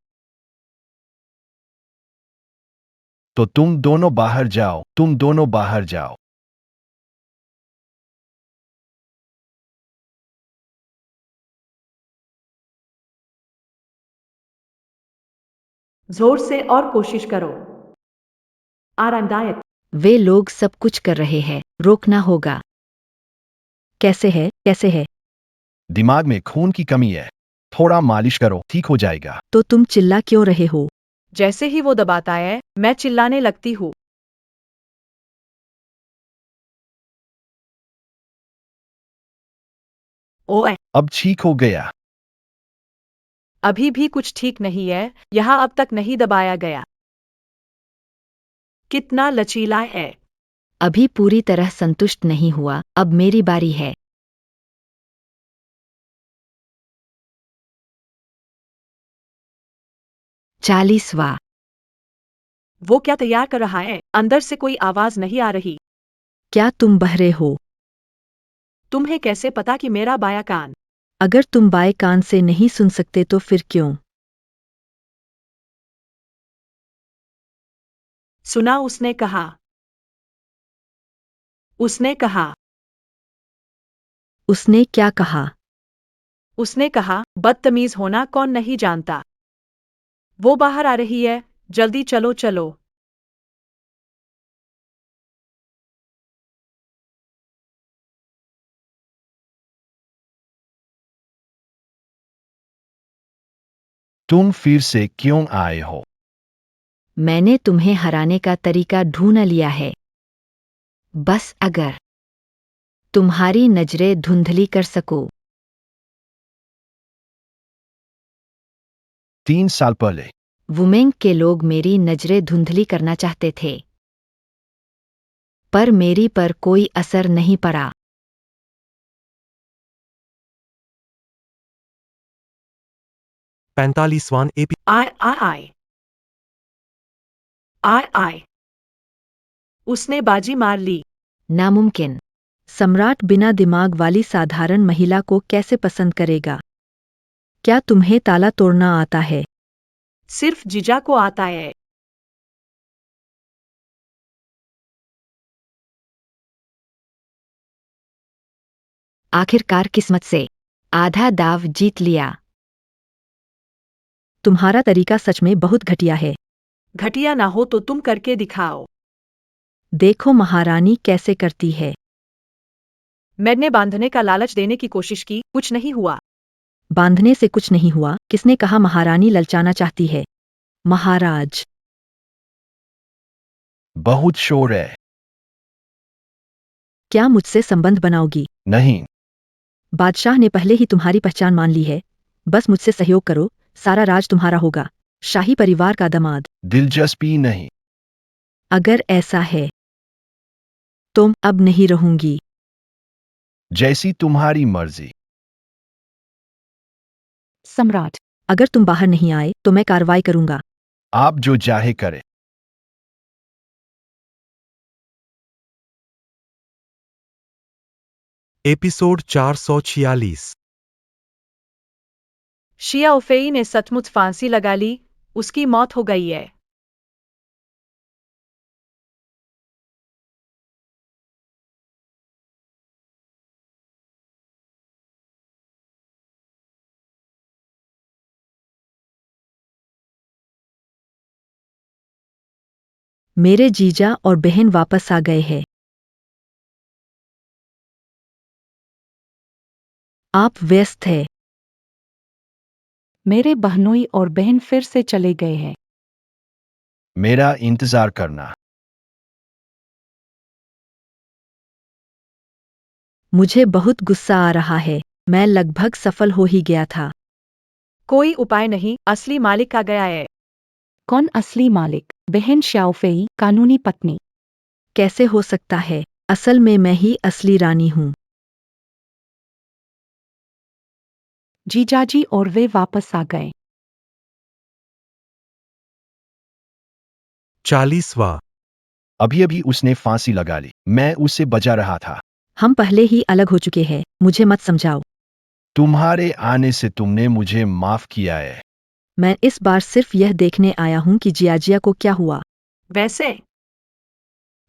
तो तुम दोनों बाहर जाओ, तुम दोनों बाहर जाओ। जोर से और कोशिश करो। आरामदायक। वे लोग सब कुछ कर रहे हैं, रोकना होगा। कैसे है, कैसे है? दिमाग में खून की कमी है, थोड़ा मालिश करो, ठीक हो जाएगा। तो तुम चिल्ला क्यों रहे हो? जैसे ही वो दबाता है मैं चिल्लाने लगती हूँ। ओए, अब ठीक हो गया। अभी भी कुछ ठीक नहीं है, यहाँ अब तक नहीं दबाया गया। कितना लचीला है। अभी पूरी तरह संतुष्ट नहीं हुआ, अब मेरी बारी है। 40वां। वो क्या तैयार कर रहा है? अंदर से कोई आवाज नहीं आ रही। क्या तुम बहरे हो? तुम्हें कैसे पता कि मेरा बायां कान? अगर तुम बाएं कान से नहीं सुन सकते तो फिर क्यों? सुना, उसने कहा। उसने कहा। उसने क्या कहा? उसने कहा, बदतमीज होना कौन नहीं जानता। वो बाहर आ रही है, जल्दी चलो चलो। तुम फिर से क्यों आए हो? मैंने तुम्हें हराने का तरीका ढूंढ लिया है। बस अगर तुम्हारी नजरें धुंधली कर सको। 3 साल पहले वुमेंग के लोग मेरी नजरें धुंधली करना चाहते थे, पर मेरी पर कोई असर नहीं पड़ा। 45वां एपी आय आय आय आय आय। उसने बाजी मार ली। नामुमकिन। सम्राट बिना दिमाग वाली साधारण महिला को कैसे पसंद करेगा? क्या तुम्हें ताला तोड़ना आता है? सिर्फ जीजा को आता है। आखिरकार किस्मत से आधा दाव जीत लिया। तुम्हारा तरीका सच में बहुत घटिया है। घटिया ना हो तो तुम करके दिखाओ। देखो महारानी कैसे करती है। मैंने बांधने का लालच देने की कोशिश की, कुछ नहीं हुआ। बांधने से कुछ नहीं हुआ? किसने कहा महारानी ललचाना चाहती है? महाराज। बहुत शोर है। क्या मुझसे संबंध बनाओगी? नहीं। बादशाह ने पहले ही तुम्हारी पहचान मान ली है। बस मुझसे सहयोग करो, सारा राज तुम्हारा होगा। शाही परिवार का दामाद। दिलचस्पी नहीं। अगर ऐसा है तो अब नहीं रहूंगी। जैसी तुम्हारी मर्जी। सम्राट। अगर तुम बाहर नहीं आए तो मैं कार्रवाई करूंगा। आप जो चाहे करें। एपिसोड 446 शियाओफेई ने सचमुच फांसी लगा ली, उसकी मौत हो गई है। मेरे जीजा और बहन वापस आ गए हैं। आप व्यस्त हैं। मेरे बहनोई और बहन फिर से चले गए हैं। मेरा इंतजार करना। मुझे बहुत गुस्सा आ रहा है। मैं लगभग सफल हो ही गया था। कोई उपाय नहीं, असली मालिक आ गया है। कौन असली मालिक? बहन श्याओफेई, कानूनी पत्नी। कैसे हो सकता है? असल में मैं ही असली रानी हूँ। जीजाजी और वे वापस आ गए। 40वां अभी अभी उसने फांसी लगा ली, मैं उससे बचा रहा था। हम पहले ही अलग हो चुके हैं, मुझे मत समझाओ। तुम्हारे आने से तुमने मुझे माफ किया है। मैं इस बार सिर्फ यह देखने आया हूँ कि जियाजिया को क्या हुआ। वैसे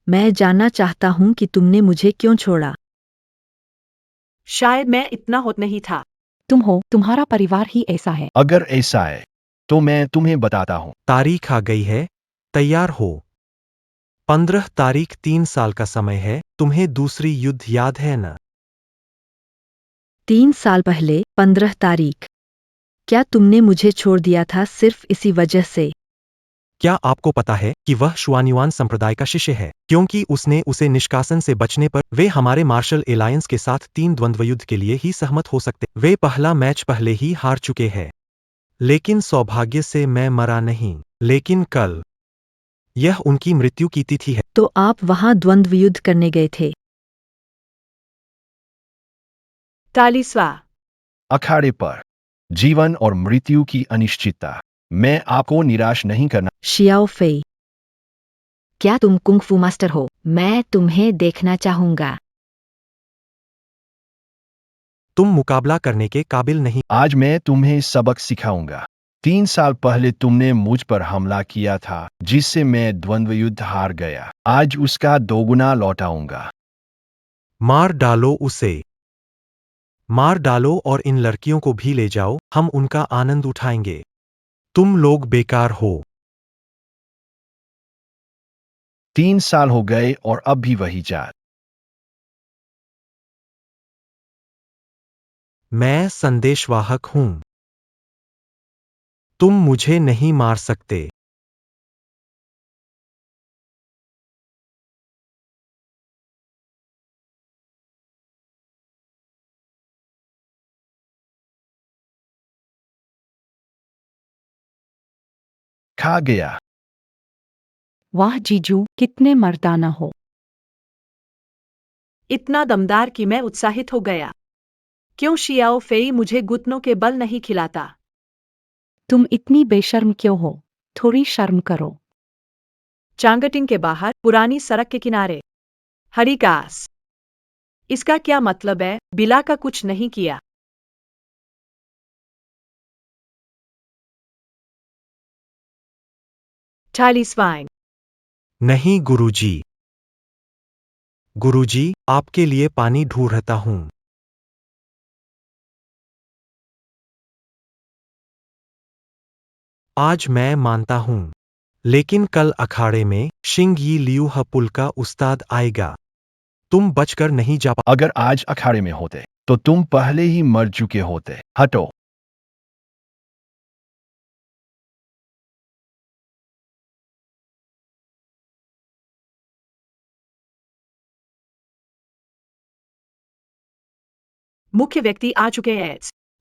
मैं जानना चाहता हूँ कि तुमने मुझे क्यों छोड़ा। शायद मैं इतना होत नहीं था। तुम हो, तुम्हारा परिवार ही ऐसा है। अगर ऐसा है तो मैं तुम्हें बताता हूँ। तारीख आ गई है, तैयार हो। 15 तारीख 3 साल का समय है, तुम्हें दूसरी युद्ध याद है न? 3 साल पहले 15 तारीख। क्या तुमने मुझे छोड़ दिया था सिर्फ इसी वजह से? क्या आपको पता है कि वह शुआन्युआन संप्रदाय का शिष्य है? क्योंकि उसने उसे निष्कासन से बचने पर वे हमारे मार्शल एलायंस के साथ 3 द्वंद्व युद्ध के लिए ही सहमत हो सकते। वे पहला मैच पहले ही हार चुके हैं। लेकिन सौभाग्य से मैं मरा नहीं। लेकिन कल यह उनकी मृत्यु की तिथि है। तो आप वहां द्वंद्व युद्ध करने गए थे। 40वां अखाड़े पर जीवन और मृत्यु की अनिश्चितता। मैं आपको निराश नहीं करना। Xiao Fei. क्या तुम कुंग फू मास्टर हो? मैं तुम्हें देखना चाहूंगा। तुम मुकाबला करने के काबिल नहीं। आज मैं तुम्हें सबक सिखाऊंगा। 3 साल पहले तुमने मुझ पर हमला किया था, जिससे मैं द्वंद्व युद्ध हार गया। आज उसका दोगुना लौटाऊंगा। मार डालो उसे। मार डालो और इन लड़कियों को भी ले जाओ, हम उनका आनंद उठाएंगे। तुम लोग बेकार हो। 3 साल हो गए और अब भी वही जात। मैं संदेशवाहक हूं। तुम मुझे नहीं मार सकते। खा गया। वाह जीजू, कितने मर्दाना हो। इतना दमदार कि मैं उत्साहित हो गया। क्यों शियाओ फेई मुझे घुटनों के बल नहीं खिलाता? तुम इतनी बेशर्म क्यों हो? थोड़ी शर्म करो। चांगटिंग के बाहर पुरानी सड़क के किनारे हरी घास। इसका क्या मतलब है? बिला का कुछ नहीं किया। चालीसवां नहीं गुरुजी। गुरुजी, आपके लिए पानी ढूंढता हूं। आज मैं मानता हूं। लेकिन कल अखाड़े में शिंग यी लियू हपुल का उस्ताद आएगा। तुम बचकर नहीं जा पा। अगर आज अखाड़े में होते तो तुम पहले ही मर चुके होते। हटो। मुख्य व्यक्ति आ चुके हैं।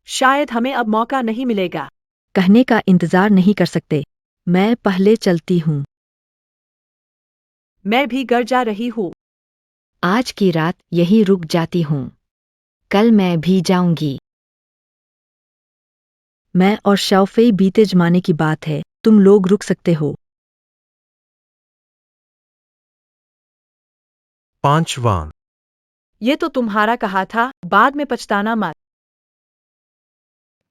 शायद हमें अब मौका नहीं मिलेगा। कहने का इंतजार नहीं कर सकते। मैं पहले चलती हूँ। मैं भी घर जा रही हूँ। आज की रात यहीं रुक जाती हूँ। कल मैं भी जाऊंगी। मैं और शाओफेई बीते जमाने की बात है, तुम लोग रुक सकते हो। 5वां ये तो तुम्हारा कहा था, बाद में पछताना मत।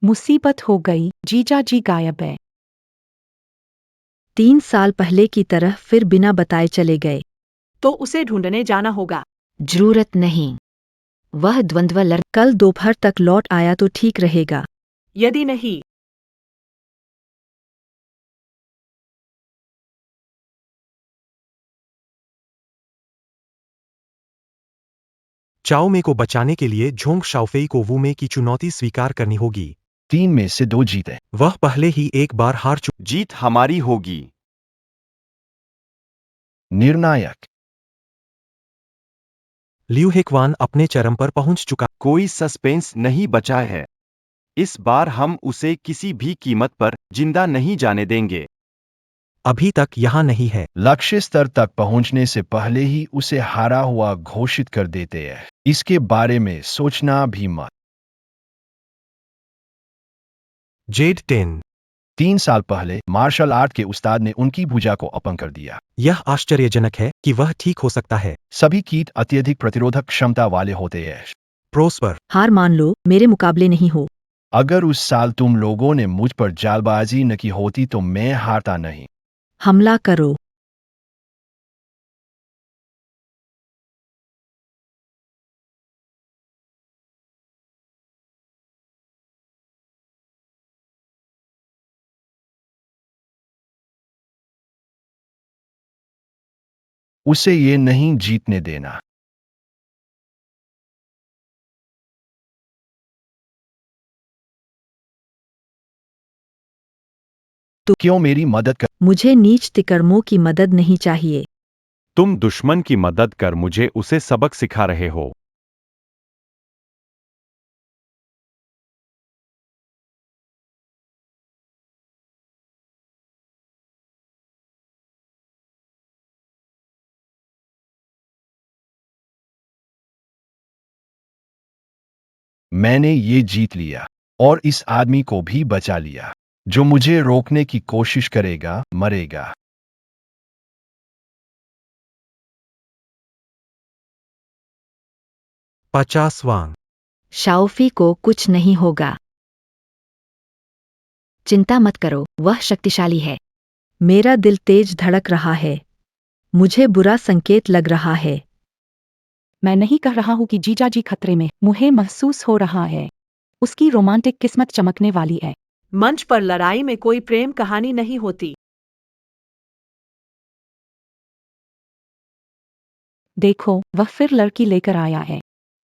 मुसीबत हो गई, जीजा जी गायब है। 3 साल पहले की तरह फिर बिना बताए चले गए। तो उसे ढूंढने जाना होगा। जरूरत नहीं। वह द्वंद्व लड़ कल दोपहर तक लौट आया तो ठीक रहेगा। यदि नहीं, चाओ मे को बचाने के लिए झोंग शाओफेई को वू मे की चुनौती स्वीकार करनी होगी। 3 में से 2 जीते। वह पहले ही एक बार हार चुका। जीत हमारी होगी। निर्णायक। लियू हेक्वान अपने चरम पर पहुंच चुका। कोई सस्पेंस नहीं बचा है। इस बार हम उसे किसी भी कीमत पर जिंदा नहीं जाने देंगे। अभी तक यहाँ नहीं है। लक्ष्य स्तर तक पहुंचने से पहले ही उसे हारा हुआ घोषित कर देते हैं। इसके बारे में सोचना भी मत। जेड 10। 3 साल पहले मार्शल आर्ट के उस्ताद ने उनकी भुजा को अपंग कर दिया। यह आश्चर्यजनक है कि वह ठीक हो सकता है। सभी कीट अत्यधिक प्रतिरोधक क्षमता वाले होते हैं। प्रोस्पर। हार मान लो, मेरे मुकाबले नहीं हो। अगर उस साल तुम लोगों ने मुझ पर जालबाजी न की होती तो मैं हारता नहीं। हमला करो। उसे ये नहीं जीतने देना। क्यों मेरी मदद कर? मुझे नीच तिकर्मों की मदद नहीं चाहिए। तुम दुश्मन की मदद कर मुझे उसे सबक सिखा रहे हो। मैंने ये जीत लिया और इस आदमी को भी बचा लिया। जो मुझे रोकने की कोशिश करेगा मरेगा। 50वां। शाओफी को कुछ नहीं होगा। चिंता मत करो, वह शक्तिशाली है। मेरा दिल तेज धड़क रहा है। मुझे बुरा संकेत लग रहा है। मैं नहीं कह रहा हूं कि जीजा जी खतरे में, मुझे महसूस हो रहा है। उसकी रोमांटिक किस्मत चमकने वाली है। मंच पर लड़ाई में कोई प्रेम कहानी नहीं होती। देखो, वह फिर लड़की लेकर आया है।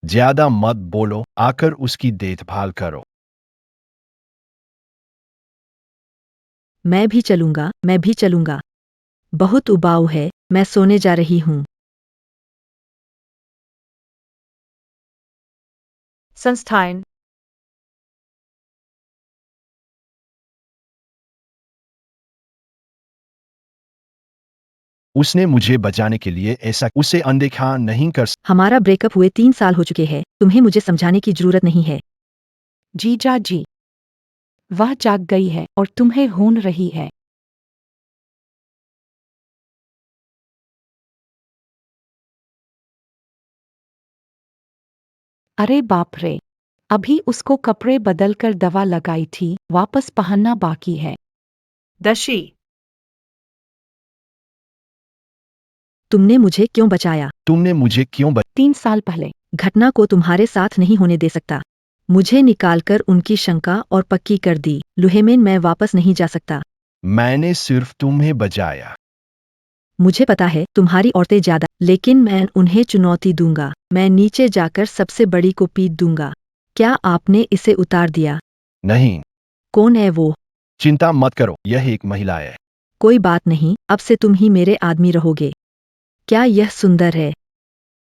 ज्यादा मत बोलो, आकर उसकी देखभाल करो। मैं भी चलूंगा, मैं भी चलूंगा। बहुत उबाऊ है, मैं सोने जा रही हूँ। संस्थान। उसने मुझे बचाने के लिए ऐसा उसे अनदेखा नहीं कर हमारा ब्रेकअप हुए 3 साल हो चुके हैं, तुम्हें मुझे समझाने की जरूरत नहीं है। जीजा जी, वह जाग गई है और तुम्हें ढूंढ रही है। अरे बाप रे! अभी उसको कपड़े बदलकर दवा लगाई थी, वापस पहनना बाकी है। दशी। तुमने मुझे क्यों बचाया? तुमने मुझे क्यों 3 साल पहले। घटना को तुम्हारे साथ नहीं होने दे सकता। मुझे निकालकर उनकी शंका और पक्की कर दी। लुहेमेन, मैं वापस नहीं जा सकता। मैंने सिर्फ तुम्हें बचाया। मुझे पता है तुम्हारी औरतें ज्यादा, लेकिन मैं उन्हें चुनौती दूंगा। मैं नीचे जाकर सबसे बड़ी को पीट दूंगा। क्या आपने इसे उतार दिया? नहीं, कौन है वो? चिंता मत करो, यह एक महिला है। कोई बात नहीं, अब से तुम ही मेरे आदमी रहोगे। क्या यह सुंदर है?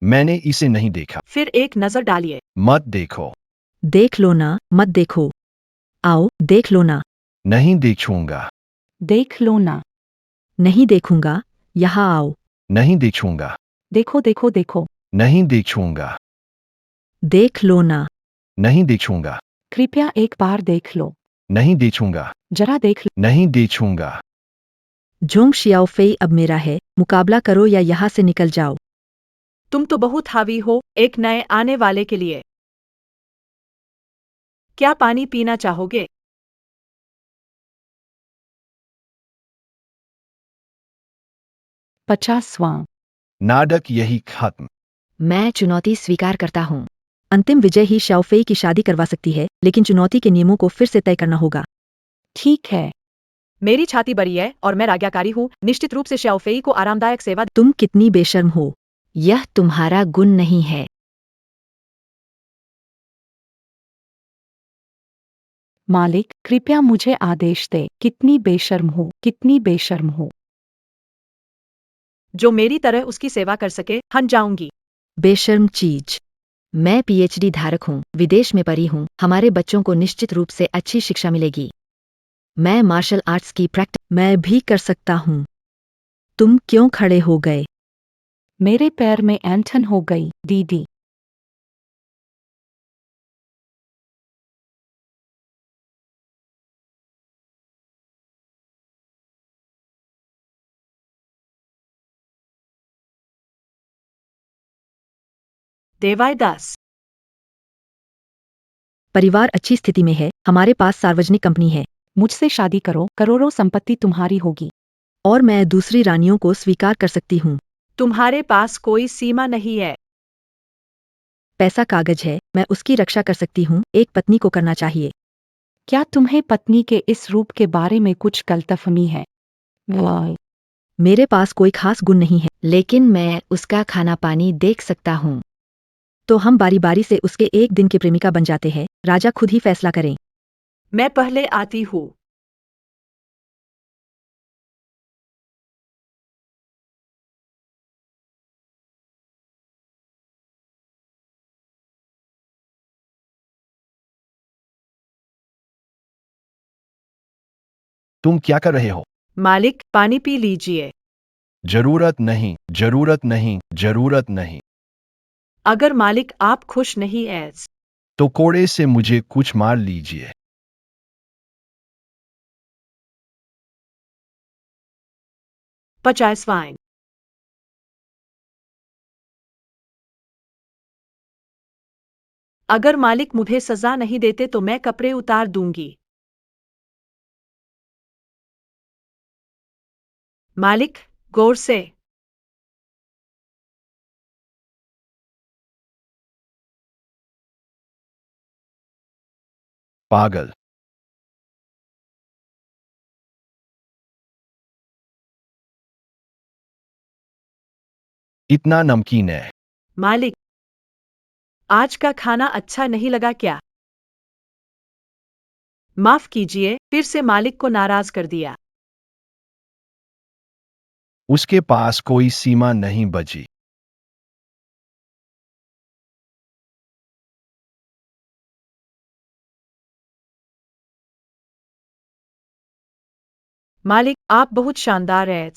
मैंने इसे नहीं देखा। फिर एक नजर डालिए। मत देखो। देख लो ना, मत देखो। आओ, देख लो ना। नहीं देखूंगा। देख लो ना। नहीं देखूंगा, यहाँ आओ। नहीं देखूंगा। देखो देखो देखो। नहीं देखूंगा। देख लो ना। नहीं देखूंगा। कृपया एक बार देख लो। नहीं देखूंगा। जरा देख लो। नहीं देखूंगा। जोंग शियाओफेई अब मेरा है, मुकाबला करो या यहाँ से निकल जाओ। तुम तो बहुत हावी हो एक नए आने वाले के लिए। क्या पानी पीना चाहोगे? 50वां। नाटक यही खत्म। मैं चुनौती स्वीकार करता हूँ। अंतिम विजय ही शाओफेई की शादी करवा सकती है, लेकिन चुनौती के नियमों को फिर से तय करना होगा। ठीक है। मेरी छाती बड़ी है और मैं आज्ञाकारी हूँ। निश्चित रूप से श्याओफेई को आरामदायक सेवा। तुम कितनी बेशर्म हो। यह तुम्हारा गुण नहीं है। मालिक, कृपया मुझे आदेश दे। कितनी बेशर्म हो, कितनी बेशर्म हो। जो मेरी तरह उसकी सेवा कर सके, हन जाऊंगी। बेशर्म चीज। मैं पीएचडी धारक हूँ, विदेश में पढ़ी हूँ। हमारे बच्चों को निश्चित रूप से अच्छी शिक्षा मिलेगी। मैं मार्शल आर्ट्स की प्रैक्टिस मैं भी कर सकता हूँ। तुम क्यों खड़े हो गए? मेरे पैर में ऐंठन हो गई, दीदी। देवाय दास। परिवार अच्छी स्थिति में है। हमारे पास सार्वजनिक कंपनी है। मुझसे शादी करो, करोड़ों संपत्ति तुम्हारी होगी। और मैं दूसरी रानियों को स्वीकार कर सकती हूँ। तुम्हारे पास कोई सीमा नहीं है। पैसा कागज है, मैं उसकी रक्षा कर सकती हूँ। एक पत्नी को करना चाहिए। क्या तुम्हें पत्नी के इस रूप के बारे में कुछ गलतफहमी है? वाह! मेरे पास कोई खास गुण नहीं है, लेकिन मैं उसका खाना पानी देख सकता हूँ। तो हम बारी बारी से उसके एक दिन के प्रेमिका बन जाते हैं। राजा खुद ही फैसला करें। मैं पहले आती हूँ। तुम क्या कर रहे हो? मालिक, पानी पी लीजिए। जरूरत नहीं, जरूरत नहीं, जरूरत नहीं। अगर मालिक आप खुश नहीं हैं तो कोड़े से मुझे कुछ मार लीजिए। 50 फाइन। अगर मालिक मुझे सजा नहीं देते तो मैं कपड़े उतार दूंगी। मालिक, गौर से। पागल। इतना नमकीन है। मालिक, आज का खाना अच्छा नहीं लगा क्या? माफ कीजिए, फिर से मालिक को नाराज कर दिया। उसके पास कोई सीमा नहीं बची। मालिक, आप बहुत शानदार हैं।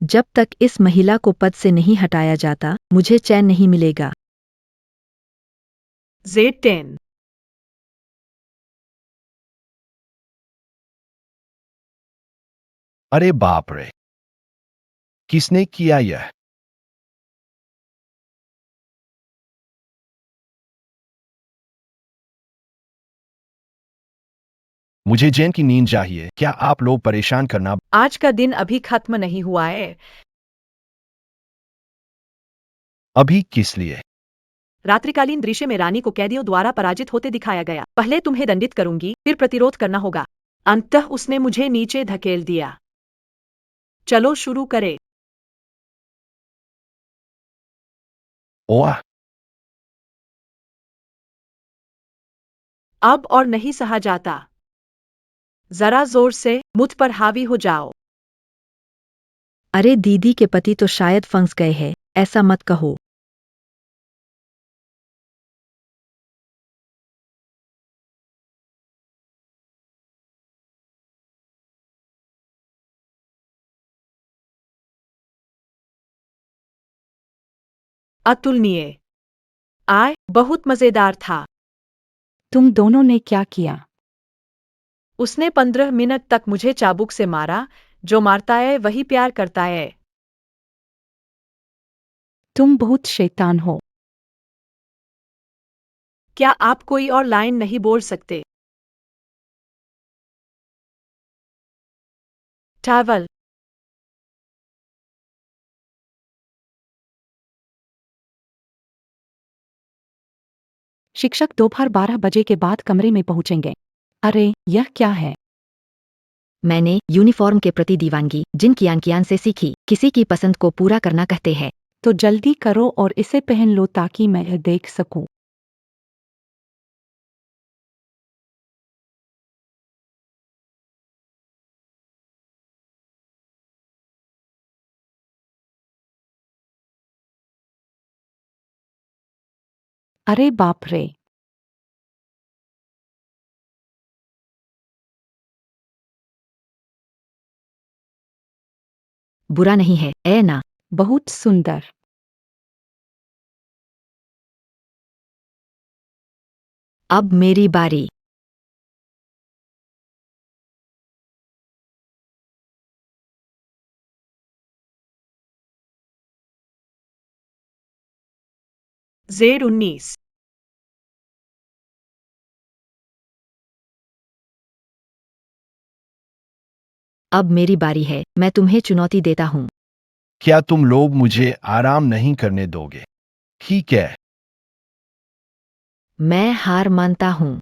जब तक इस महिला को पद से नहीं हटाया जाता, मुझे चैन नहीं मिलेगा। Z10। अरे बाप रे! किसने किया यह? मुझे जैन की नींद चाहिए। क्या आप लोग परेशान करना? आज का दिन अभी खत्म नहीं हुआ है। अभी किस लिए? रात्रिकालीन दृश्य में रानी को कैदियों द्वारा पराजित होते दिखाया गया। पहले तुम्हें दंडित करूंगी, फिर प्रतिरोध करना होगा। अंततः उसने मुझे नीचे धकेल दिया। चलो शुरू करें। ओह! अब और नहीं सहा जाता। जरा जोर से मुझ पर हावी हो जाओ। अरे दीदी के पति तो शायद फंस गए हैं, ऐसा मत कहो। अतुलनीय। आय, बहुत मजेदार था। तुम दोनों ने क्या किया? उसने 15 मिनट तक मुझे चाबुक से मारा। जो मारता है वही प्यार करता है। तुम बहुत शैतान हो। क्या आप कोई और लाइन नहीं बोल सकते? ट्रैवल। शिक्षक दोपहर 12 बजे के बाद कमरे में पहुंचेंगे। अरे, यह क्या है? मैंने यूनिफॉर्म के प्रति दीवानगी जिन कियान कियान से सीखी, किसी की पसंद को पूरा करना कहते हैं। तो जल्दी करो और इसे पहन लो ताकि मैं यह देख सकूं। अरे बाप रे! बुरा नहीं है, ऐ ना। बहुत सुंदर। अब मेरी बारी। Z19। अब मेरी बारी है, मैं तुम्हें चुनौती देता हूँ। क्या तुम लोग मुझे आराम नहीं करने दोगे? ठीक है। मैं हार मानता हूँ।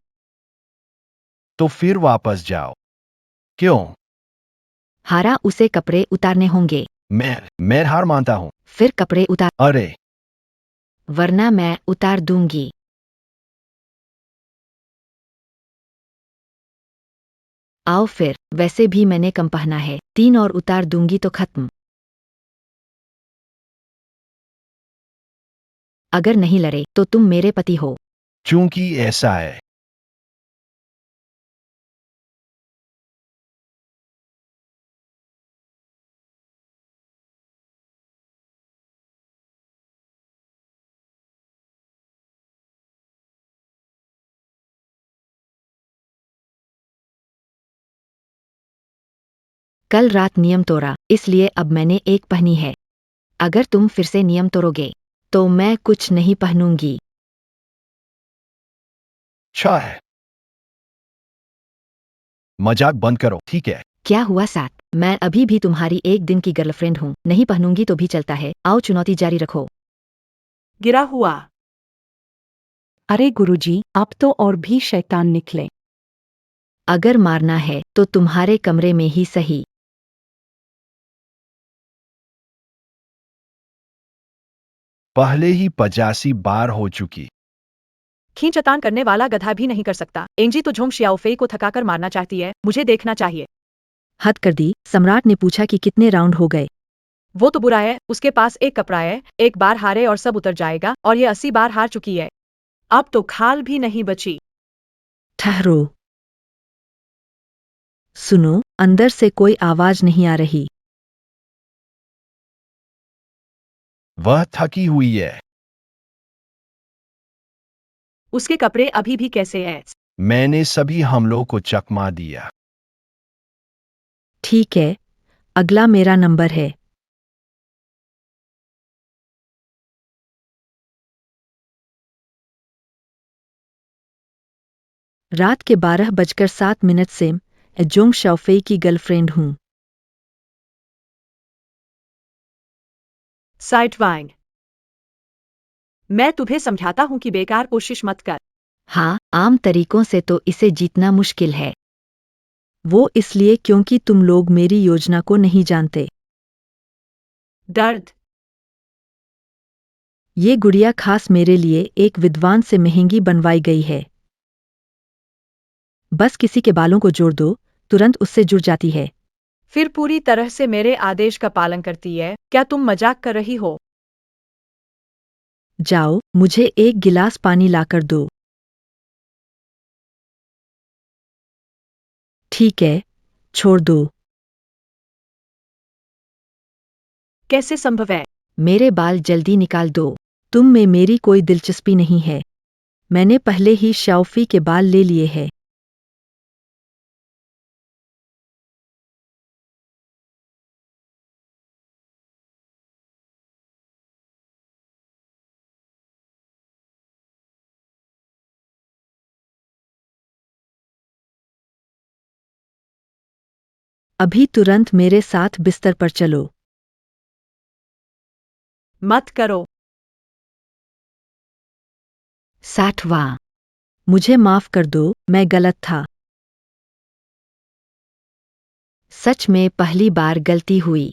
तो फिर वापस जाओ। क्यों? हारा उसे कपड़े उतारने होंगे। मैं हार मानता हूँ। फिर कपड़े उतार, अरे, वरना मैं उतार दूंगी। आओ फिर, वैसे भी मैंने कम पहना है, 3 और उतार दूंगी तो खत्म। अगर नहीं लड़े तो तुम मेरे पति हो। चूंकि ऐसा है। कल रात नियम तोड़ा, इसलिए अब मैंने एक पहनी है। अगर तुम फिर से नियम तोड़ोगे तो मैं कुछ नहीं पहनूंगी। अच्छा है। मजाक बंद करो, ठीक है? क्या हुआ साथ? मैं अभी भी तुम्हारी एक दिन की गर्लफ्रेंड हूँ, नहीं पहनूंगी तो भी चलता है। आओ चुनौती जारी रखो। गिरा हुआ। अरे गुरुजी, आप तो और भी शैतान निकले। अगर मारना है तो तुम्हारे कमरे में ही सही। पहले ही 85 बार हो चुकी। खींचतान करने वाला गधा भी नहीं कर सकता। एंजी तो झोंग शियाओफेई को थकाकर मारना चाहती है, मुझे देखना चाहिए। हद कर दी। सम्राट ने पूछा कि कितने राउंड हो गए। वो तो बुरा है, उसके पास एक कपड़ा है, एक बार हारे और सब उतर जाएगा, और ये 80 बार हार चुकी है। अब तो खाल भी नहीं बची। ठहरो। सुनो, अंदर से कोई आवाज नहीं आ रही। वह थकी हुई है। उसके कपड़े अभी भी कैसे हैं? मैंने सभी हमलों को चकमा दिया। ठीक है, अगला मेरा नंबर है। रात के 12:07 से मैं जोंग शाओफेई की गर्लफ्रेंड हूँ। Site vying. मैं तुम्हें समझाता हूं कि बेकार कोशिश मत कर। हाँ, आम तरीकों से तो इसे जीतना मुश्किल है। वो इसलिए क्योंकि तुम लोग मेरी योजना को नहीं जानते। दर्द। ये गुड़िया खास मेरे लिए एक विद्वान से महंगी बनवाई गई है। बस किसी के बालों को जोड़ दो, तुरंत उससे जुड़ जाती है। फिर पूरी तरह से मेरे आदेश का पालन करती है। क्या तुम मजाक कर रही हो? जाओ, मुझे एक गिलास पानी लाकर दो। ठीक है, छोड़ दो। कैसे संभव है? मेरे बाल जल्दी निकाल दो। तुम में मेरी कोई दिलचस्पी नहीं है। मैंने पहले ही शाओफी के बाल ले लिए हैं। अभी तुरंत मेरे साथ बिस्तर पर चलो। मत करो। 60वां। मुझे माफ कर दो, मैं गलत था। सच में पहली बार गलती हुई।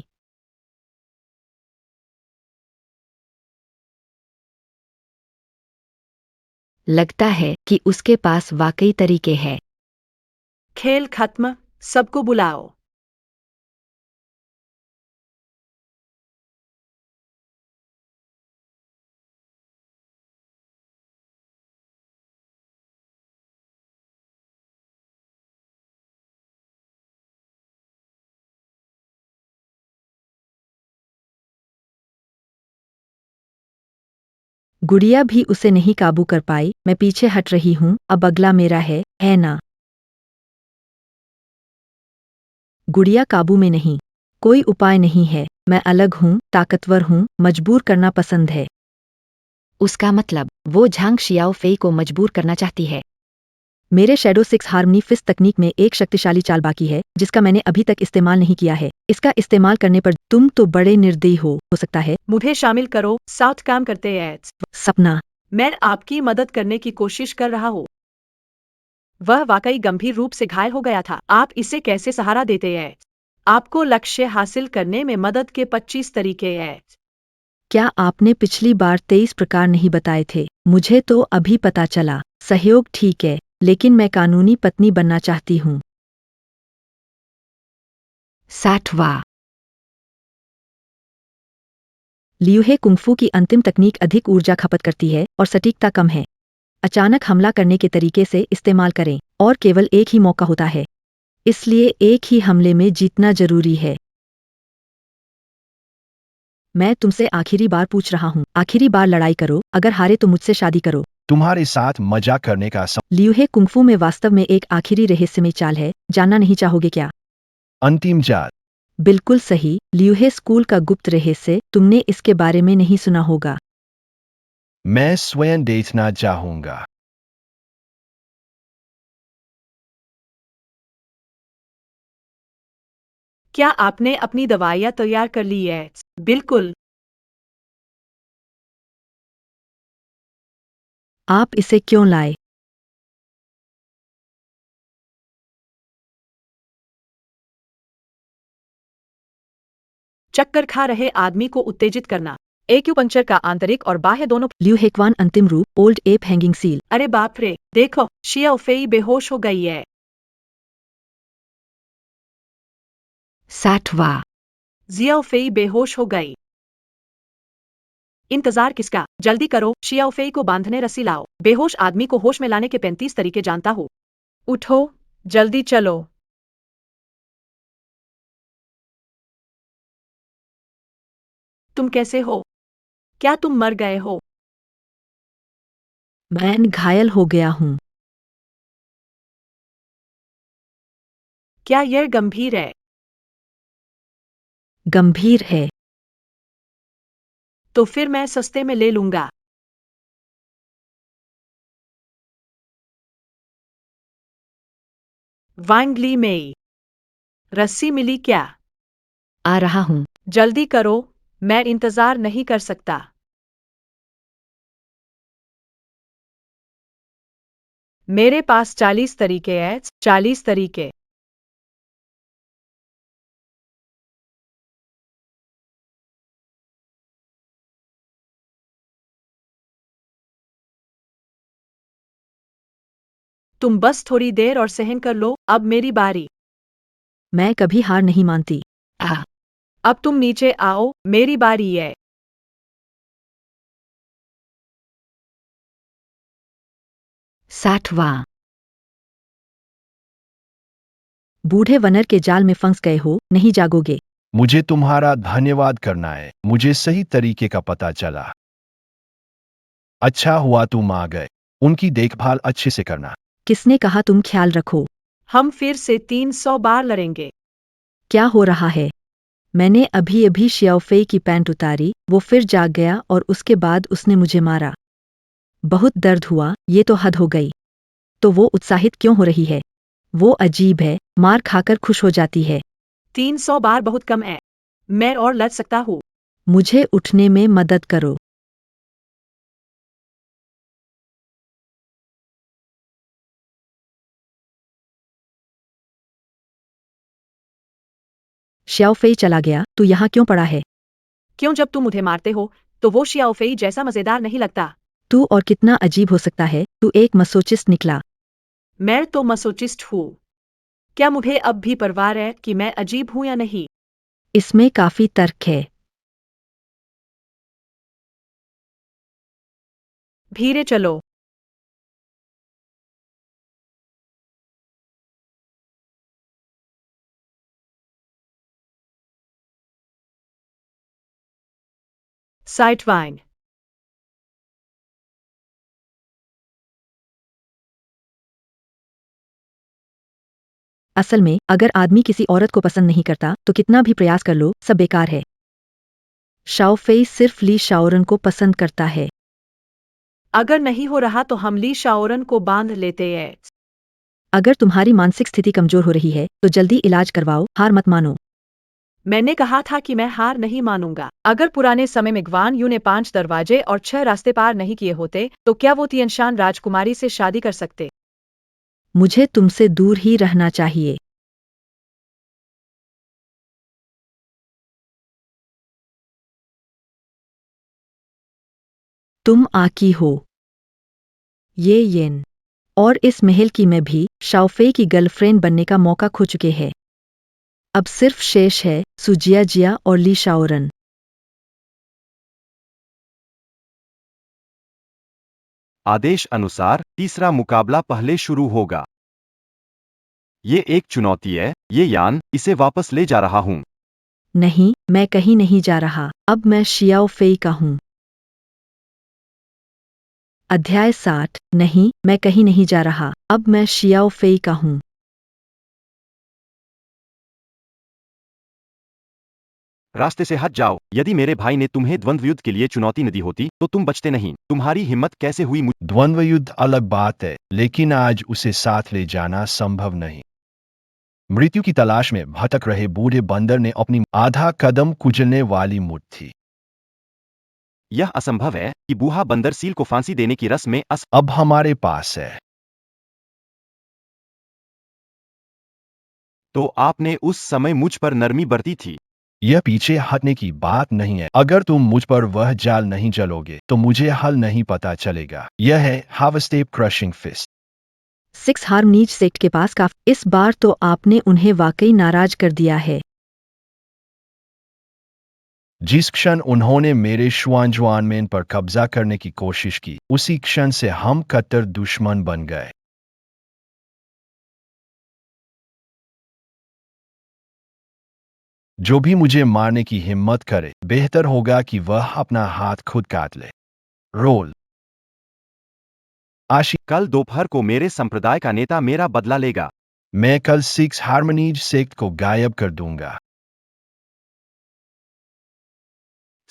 लगता है कि उसके पास वाकई तरीके हैं। खेल खत्म, सबको बुलाओ। गुड़िया भी उसे नहीं काबू कर पाई। मैं पीछे हट रही हूँ। अब अगला मेरा है ना? गुड़िया काबू में नहीं। कोई उपाय नहीं है। मैं अलग हूँ, ताकतवर हूँ, मजबूर करना पसंद है। उसका मतलब वो झांग शियाओ फेई को मजबूर करना चाहती है। मेरे शैडो 6 हार्मनी फिस्ट तकनीक में एक शक्तिशाली चाल बाकी है जिसका मैंने अभी तक इस्तेमाल नहीं किया है। इसका इस्तेमाल करने पर तुम तो बड़े निर्दयी हो सकता है। मुझे शामिल करो, साथ काम करते हैं। सपना। मैं आपकी मदद करने की कोशिश कर रहा हूँ। वह वाकई गंभीर रूप से घायल हो गया था। आप इसे कैसे सहारा देते हैं? आपको लक्ष्य हासिल करने में मदद के 25 तरीके हैं। क्या आपने पिछली बार 23 प्रकार नहीं बताए थे? मुझे तो अभी पता चला। सहयोग ठीक है, लेकिन मैं कानूनी पत्नी बनना चाहती हूँ। 60वां लियूहे कुंगफू की अंतिम तकनीक अधिक ऊर्जा खपत करती है और सटीकता कम है। अचानक हमला करने के तरीके से इस्तेमाल करें और केवल एक ही मौका होता है, इसलिए एक ही हमले में जीतना जरूरी है। मैं तुमसे आखिरी बार पूछ रहा हूँ, आखिरी बार लड़ाई करो, अगर हारे तो मुझसे शादी करो। तुम्हारे साथ मजाक करने का लियूहे कुंगफू में वास्तव में एक आखिरी रहस्यमय चाल है, जानना नहीं चाहोगे क्या? अंतिम जाल। बिल्कुल सही, लियूहे स्कूल का गुप्त रहस्य, तुमने इसके बारे में नहीं सुना होगा। मैं स्वयं देखना चाहूंगा। क्या आपने अपनी दवाइयाँ तैयार कर ली है? बिल्कुल। आप इसे क्यों लाए? चक्कर खा रहे आदमी को उत्तेजित करना। एक्यूपंक्चर का आंतरिक और बाह्य दोनों। लियूहेक्वान अंतिम रूप, ओल्ड एप हैंगिंग सील। अरे बाप रे, देखो, शिया फेई बेहोश हो गई है। 60वां जिया फेई बेहोश हो गई। इंतजार किसका? जल्दी करो, शिया फेई को बांधने रस्सी लाओ। बेहोश आदमी को होश में लाने के 35 तरीके जानता हूँ। उठो, जल्दी चलो। तुम कैसे हो? क्या तुम मर गए हो? मैं घायल हो गया हूँ। क्या यह गंभीर है? गंभीर है। तो फिर मैं सस्ते में ले लूंगा। वांगली में रस्सी मिली क्या? आ रहा हूँ। जल्दी करो, मैं इंतजार नहीं कर सकता। मेरे पास 40 तरीके हैं, 40 तरीके। तुम बस थोड़ी देर और सहन कर लो, अब मेरी बारी। मैं कभी हार नहीं मानती। अब तुम नीचे आओ, मेरी बारी है। 60वां बूढ़े वनर के जाल में फंस गए हो, नहीं जागोगे। मुझे तुम्हारा धन्यवाद करना है, मुझे सही तरीके का पता चला। अच्छा हुआ तुम आ गए। उनकी देखभाल अच्छे से करना। किसने कहा तुम ख्याल रखो? हम फिर से 300 बार लड़ेंगे। क्या हो रहा है? मैंने अभी अभी शियाओफेई की पैंट उतारी, वो फिर जाग गया और उसके बाद उसने मुझे मारा। बहुत दर्द हुआ, ये तो हद हो गई। तो वो उत्साहित क्यों हो रही है? वो अजीब है, मार खाकर खुश हो जाती है। 300 बार बहुत कम है। मैं और लड़ सकता हूँ। मुझे उठने में मदद करो। शियाओफेई चला गया, तू यहाँ क्यों पड़ा है? क्यों? जब तुम मुझे मारते हो तो वो शियाओफेई जैसा मजेदार नहीं लगता। तू और कितना अजीब हो सकता है, तू एक मसोचिस्ट निकला। मैं तो मसोचिस्ट हूँ। क्या मुझे अब भी परवाह है कि मैं अजीब हूँ या नहीं? इसमें काफी तर्क है। धीरे चलो। साइटवाइन। असल में अगर आदमी किसी औरत को पसंद नहीं करता तो कितना भी प्रयास कर लो, सब बेकार है। शाओफेई सिर्फ ली शाओरन को पसंद करता है। अगर नहीं हो रहा तो हम ली शाओरन को बांध लेते हैं। अगर तुम्हारी मानसिक स्थिति कमजोर हो रही है तो जल्दी इलाज करवाओ, हार मत मानो। मैंने कहा था कि मैं हार नहीं मानूंगा। अगर पुराने समय में ग्वान यू ने 5 दरवाजे और 6 रास्ते पार नहीं किए होते तो क्या वो तियनशान राजकुमारी से शादी कर सकते? मुझे तुमसे दूर ही रहना चाहिए। तुम आकी हो। ये येन और इस महल की मैं भी शाओफेई की गर्लफ्रेंड बनने का मौका खो चुके हैं। अब सिर्फ शेष है सुजिया जिया और ली शाओरन। आदेश अनुसार तीसरा मुकाबला पहले शुरू होगा। ये एक चुनौती है, ये यान, इसे वापस ले जा रहा हूँ। नहीं, मैं कहीं नहीं जा रहा। अब मैं शियाओ फेई का हूँ। अध्याय 60। नहीं, मैं कहीं नहीं जा रहा। अब मैं शियाओ फेई का हूँ। रास्ते से हट जाओ। यदि मेरे भाई ने तुम्हें द्वंद्व युद्ध के लिए चुनौती न दी होती तो तुम बचते नहीं। तुम्हारी हिम्मत कैसे हुई द्वंद्व युद्ध अलग बात है, लेकिन आज उसे साथ ले जाना संभव नहीं। मृत्यु की तलाश में भटक रहे बूढ़े बंदर ने अपनी आधा कदम कुचलने वाली मुठ थी। यह असंभव है कि बूढ़ा बंदर सील को फांसी देने की रस्म में अब हमारे पास है। तो आपने उस समय मुझ पर नरमी बरती थी। यह पीछे हटने की बात नहीं है। अगर तुम मुझ पर वह जाल नहीं चलोगे तो मुझे हल नहीं पता चलेगा। यह है हावस्टेप क्रशिंग फिस्ट। 6 हार्मनीज सेक्ट के पास काफी। इस बार तो आपने उन्हें वाकई नाराज कर दिया है। जिस क्षण उन्होंने मेरे शुआनजुआनमेन पर कब्जा करने की कोशिश की, उसी क्षण से हम कट्टर दुश्मन बन गए। जो भी मुझे मारने की हिम्मत करे, बेहतर होगा कि वह अपना हाथ खुद काट ले। रोल। आशी। कल दोपहर को मेरे संप्रदाय का नेता मेरा बदला लेगा। मैं कल 6 हार्मनीज सेक्ट को गायब कर दूंगा।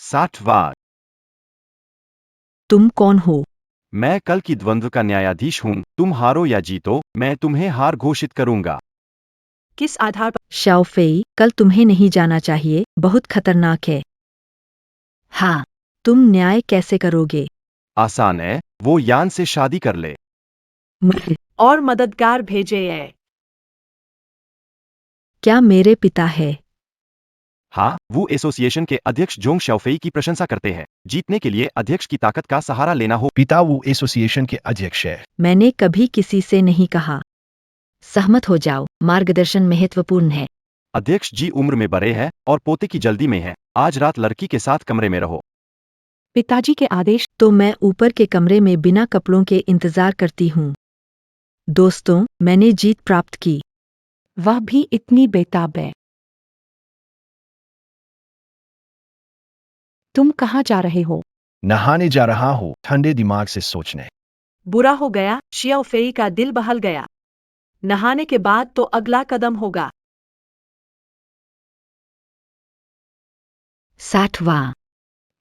60 वार। तुम कौन हो? मैं कल की द्वंद्व का न्यायाधीश हूँ। तुम हारो या जीतो, मैं तुम्हें हार घोषित करूंगा। किस आधार पर? शाओफेई, कल तुम्हें नहीं जाना चाहिए। बहुत खतरनाक है। हाँ, तुम न्याय कैसे करोगे? आसान है, वो यान से शादी कर ले। और मददगार भेजे है। क्या मेरे पिता है? हाँ, वो एसोसिएशन के अध्यक्ष जोंग शाओफेई की प्रशंसा करते हैं। जीतने के लिए अध्यक्ष की ताकत का सहारा लेना हो। पिता वो एसोसिएशन के अध्यक्ष है। मैंने कभी किसी से नहीं कहा। सहमत हो जाओ, मार्गदर्शन महत्वपूर्ण है। अध्यक्ष जी उम्र में बड़े हैं और पोते की जल्दी में है। आज रात लड़की के साथ कमरे में रहो। पिताजी के आदेश। तो मैं ऊपर के कमरे में बिना कपड़ों के इंतजार करती हूँ। दोस्तों, मैंने जीत प्राप्त की। वह भी इतनी बेताब है। तुम कहाँ जा रहे हो? नहाने जा रहा हूँ, ठंडे दिमाग से सोचने। बुरा हो गया, शियाओ फेई का दिल बहल गया। नहाने के बाद तो अगला कदम होगा। 60वां।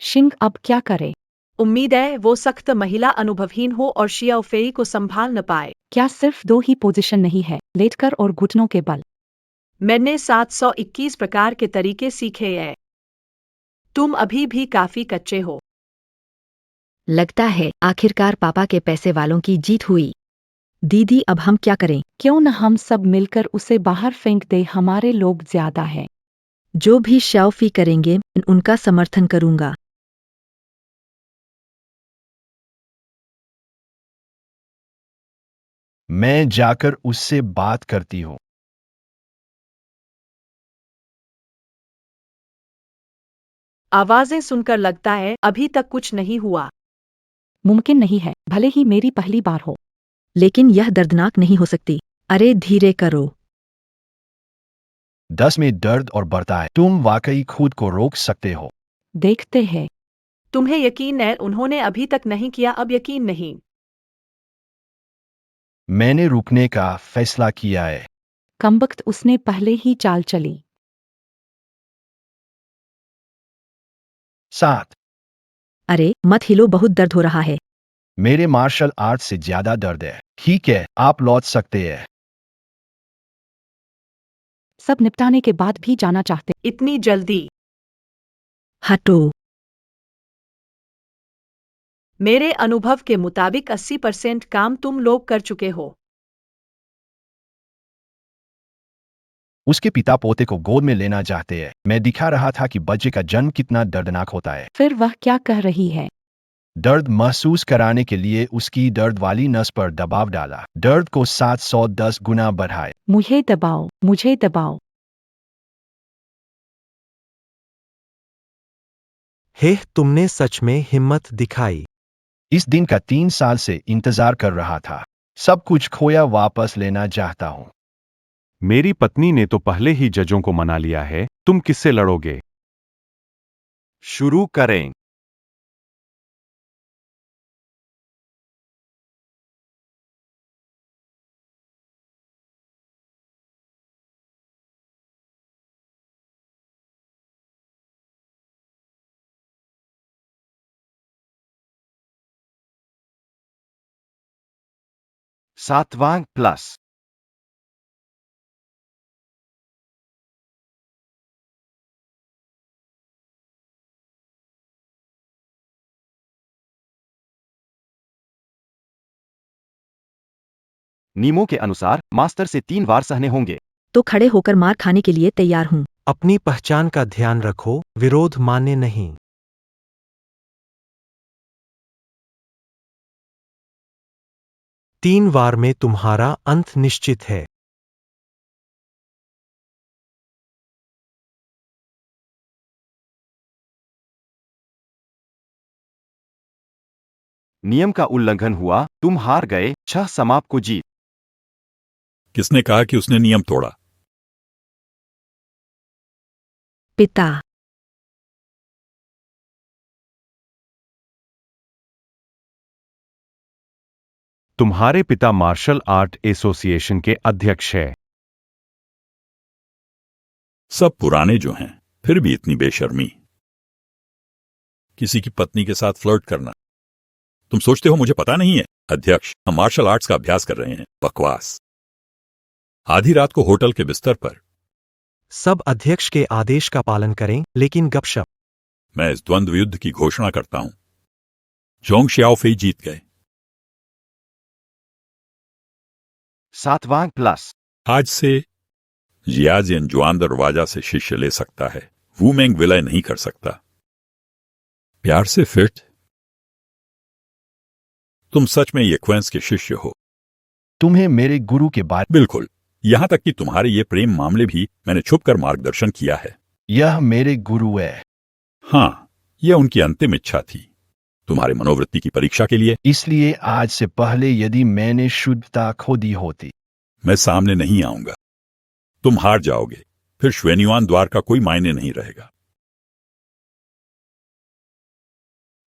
शिंग अब क्या करे? उम्मीद है वो सख्त महिला अनुभवहीन हो और शियाओ फेई को संभाल न पाए। क्या सिर्फ 2 ही पोजीशन नहीं है, लेटकर और घुटनों के बल? मैंने 721 प्रकार के तरीके सीखे हैं। तुम अभी भी काफी कच्चे हो। लगता है आखिरकार पापा के पैसे वालों की जीत हुई। दीदी, अब हम क्या करें? क्यों न हम सब मिलकर उसे बाहर फेंक दे? हमारे लोग ज्यादा है। जो भी शाओफी करेंगे, उनका समर्थन करूंगा। मैं जाकर उससे बात करती हूँ। आवाजें सुनकर लगता है अभी तक कुछ नहीं हुआ। मुमकिन नहीं है, भले ही मेरी पहली बार हो। लेकिन यह दर्दनाक नहीं हो सकती। अरे धीरे करो। 10 में दर्द और बढ़ता है। तुम वाकई खुद को रोक सकते हो। देखते हैं। तुम्हें यकीन है उन्होंने अभी तक नहीं किया, अब यकीन नहीं। मैंने रुकने का फैसला किया है। कमबख्त, उसने पहले ही चाल चली। 7। अरे मत हिलो, बहुत दर्द हो रहा है। मेरे मार्शल आर्ट से ज्यादा दर्द है। ठीक है, आप लौट सकते हैं। सब निपटाने के बाद भी जाना चाहते। इतनी जल्दी? हटो। मेरे अनुभव के मुताबिक 80% काम तुम लोग कर चुके हो। उसके पिता पोते को गोद में लेना चाहते हैं। मैं दिखा रहा था कि बच्चे का जन्म कितना दर्दनाक होता है। फिर वह क्या कह रही है? दर्द महसूस कराने के लिए उसकी दर्द वाली नस पर दबाव डाला। दर्द को 710 गुना बढ़ाए। मुझे दबाओ, मुझे दबाओ। हे, तुमने सच में हिम्मत दिखाई। इस दिन का 3 साल से इंतजार कर रहा था। सब कुछ खोया वापस लेना चाहता हूँ। मेरी पत्नी ने तो पहले ही जजों को मना लिया है, तुम किससे लड़ोगे? शुरू करें। सातवां प्लस। नियमों के अनुसार मास्टर से 3 वार सहने होंगे। तो खड़े होकर मार खाने के लिए तैयार हूँ। अपनी पहचान का ध्यान रखो, विरोध मान्य नहीं। 3 वार में तुम्हारा अंत निश्चित है। नियम का उल्लंघन हुआ, तुम हार गए। 6 समाप्त को जीत। किसने कहा कि उसने नियम तोड़ा? पिता। तुम्हारे पिता मार्शल आर्ट एसोसिएशन के अध्यक्ष है। सब पुराने जो हैं, फिर भी इतनी बेशर्मी। किसी की पत्नी के साथ फ्लर्ट करना। तुम सोचते हो मुझे पता नहीं है? अध्यक्ष, हम मार्शल आर्ट्स का अभ्यास कर रहे हैं। बकवास। आधी रात को होटल के बिस्तर पर। सब अध्यक्ष के आदेश का पालन करें, लेकिन गपशप। मैं इस द्वंद्व युद्ध की घोषणा करता हूं। जोंग श्याओफेई जीत गए। 7वां प्लस। आज से जियाजियन जुआन दरवाजा से शिष्य ले सकता है। वूमेंग विलय नहीं कर सकता। प्यार से फिट। तुम सच में ये क्वेंस के शिष्य हो? तुम्हें मेरे गुरु के बारे। बिल्कुल। यहां तक कि तुम्हारे ये प्रेम मामले भी मैंने छुपकर मार्गदर्शन किया है। यह मेरे गुरु है। हां, यह उनकी अंतिम इच्छा थी, तुम्हारे मनोवृत्ति की परीक्षा के लिए। इसलिए आज से पहले यदि मैंने शुद्धता खो दी होती, मैं सामने नहीं आऊंगा। तुम हार जाओगे, फिर श्वेन्युआन द्वार का कोई मायने नहीं रहेगा।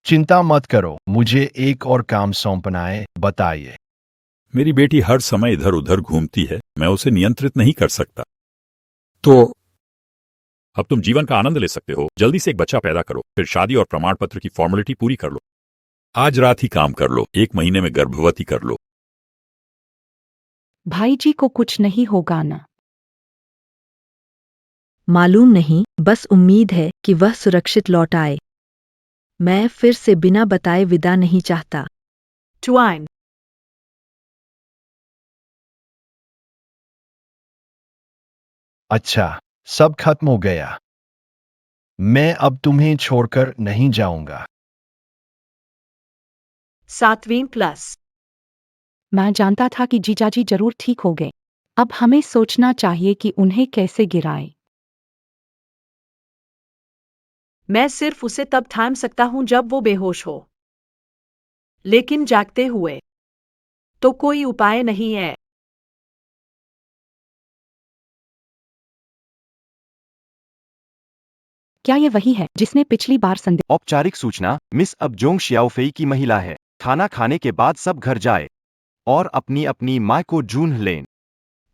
चिंता मत करो, मुझे एक और काम सौंपना है। बताइए। मेरी बेटी हर समय इधर उधर घूमती है, मैं उसे नियंत्रित नहीं कर सकता। तो अब तुम जीवन का आनंद ले सकते हो। जल्दी से एक बच्चा पैदा करो, फिर शादी और प्रमाण पत्र की फॉर्मेलिटी पूरी कर लो। आज रात ही काम कर लो, 1 महीने में गर्भवती कर लो। भाई जी को कुछ नहीं होगा ना? मालूम नहीं, बस उम्मीद है कि वह सुरक्षित लौट आए। मैं फिर से बिना बताए विदा नहीं चाहता। ट्वाइन। अच्छा, सब खत्म हो गया। मैं अब तुम्हें छोड़कर नहीं जाऊंगा। 7वीं प्लस। मैं जानता था कि जीजाजी जरूर ठीक हो गए। अब हमें सोचना चाहिए कि उन्हें कैसे गिराए। मैं सिर्फ उसे तब थाम सकता हूं जब वो बेहोश हो, लेकिन जागते हुए तो कोई उपाय नहीं है। क्या ये वही है जिसने पिछली बार संदेह? औपचारिक सूचना, मिस अब जोंग श्याओफेई की महिला है। खाना खाने के बाद सब घर जाए और अपनी अपनी माँ को ढूंढ लें।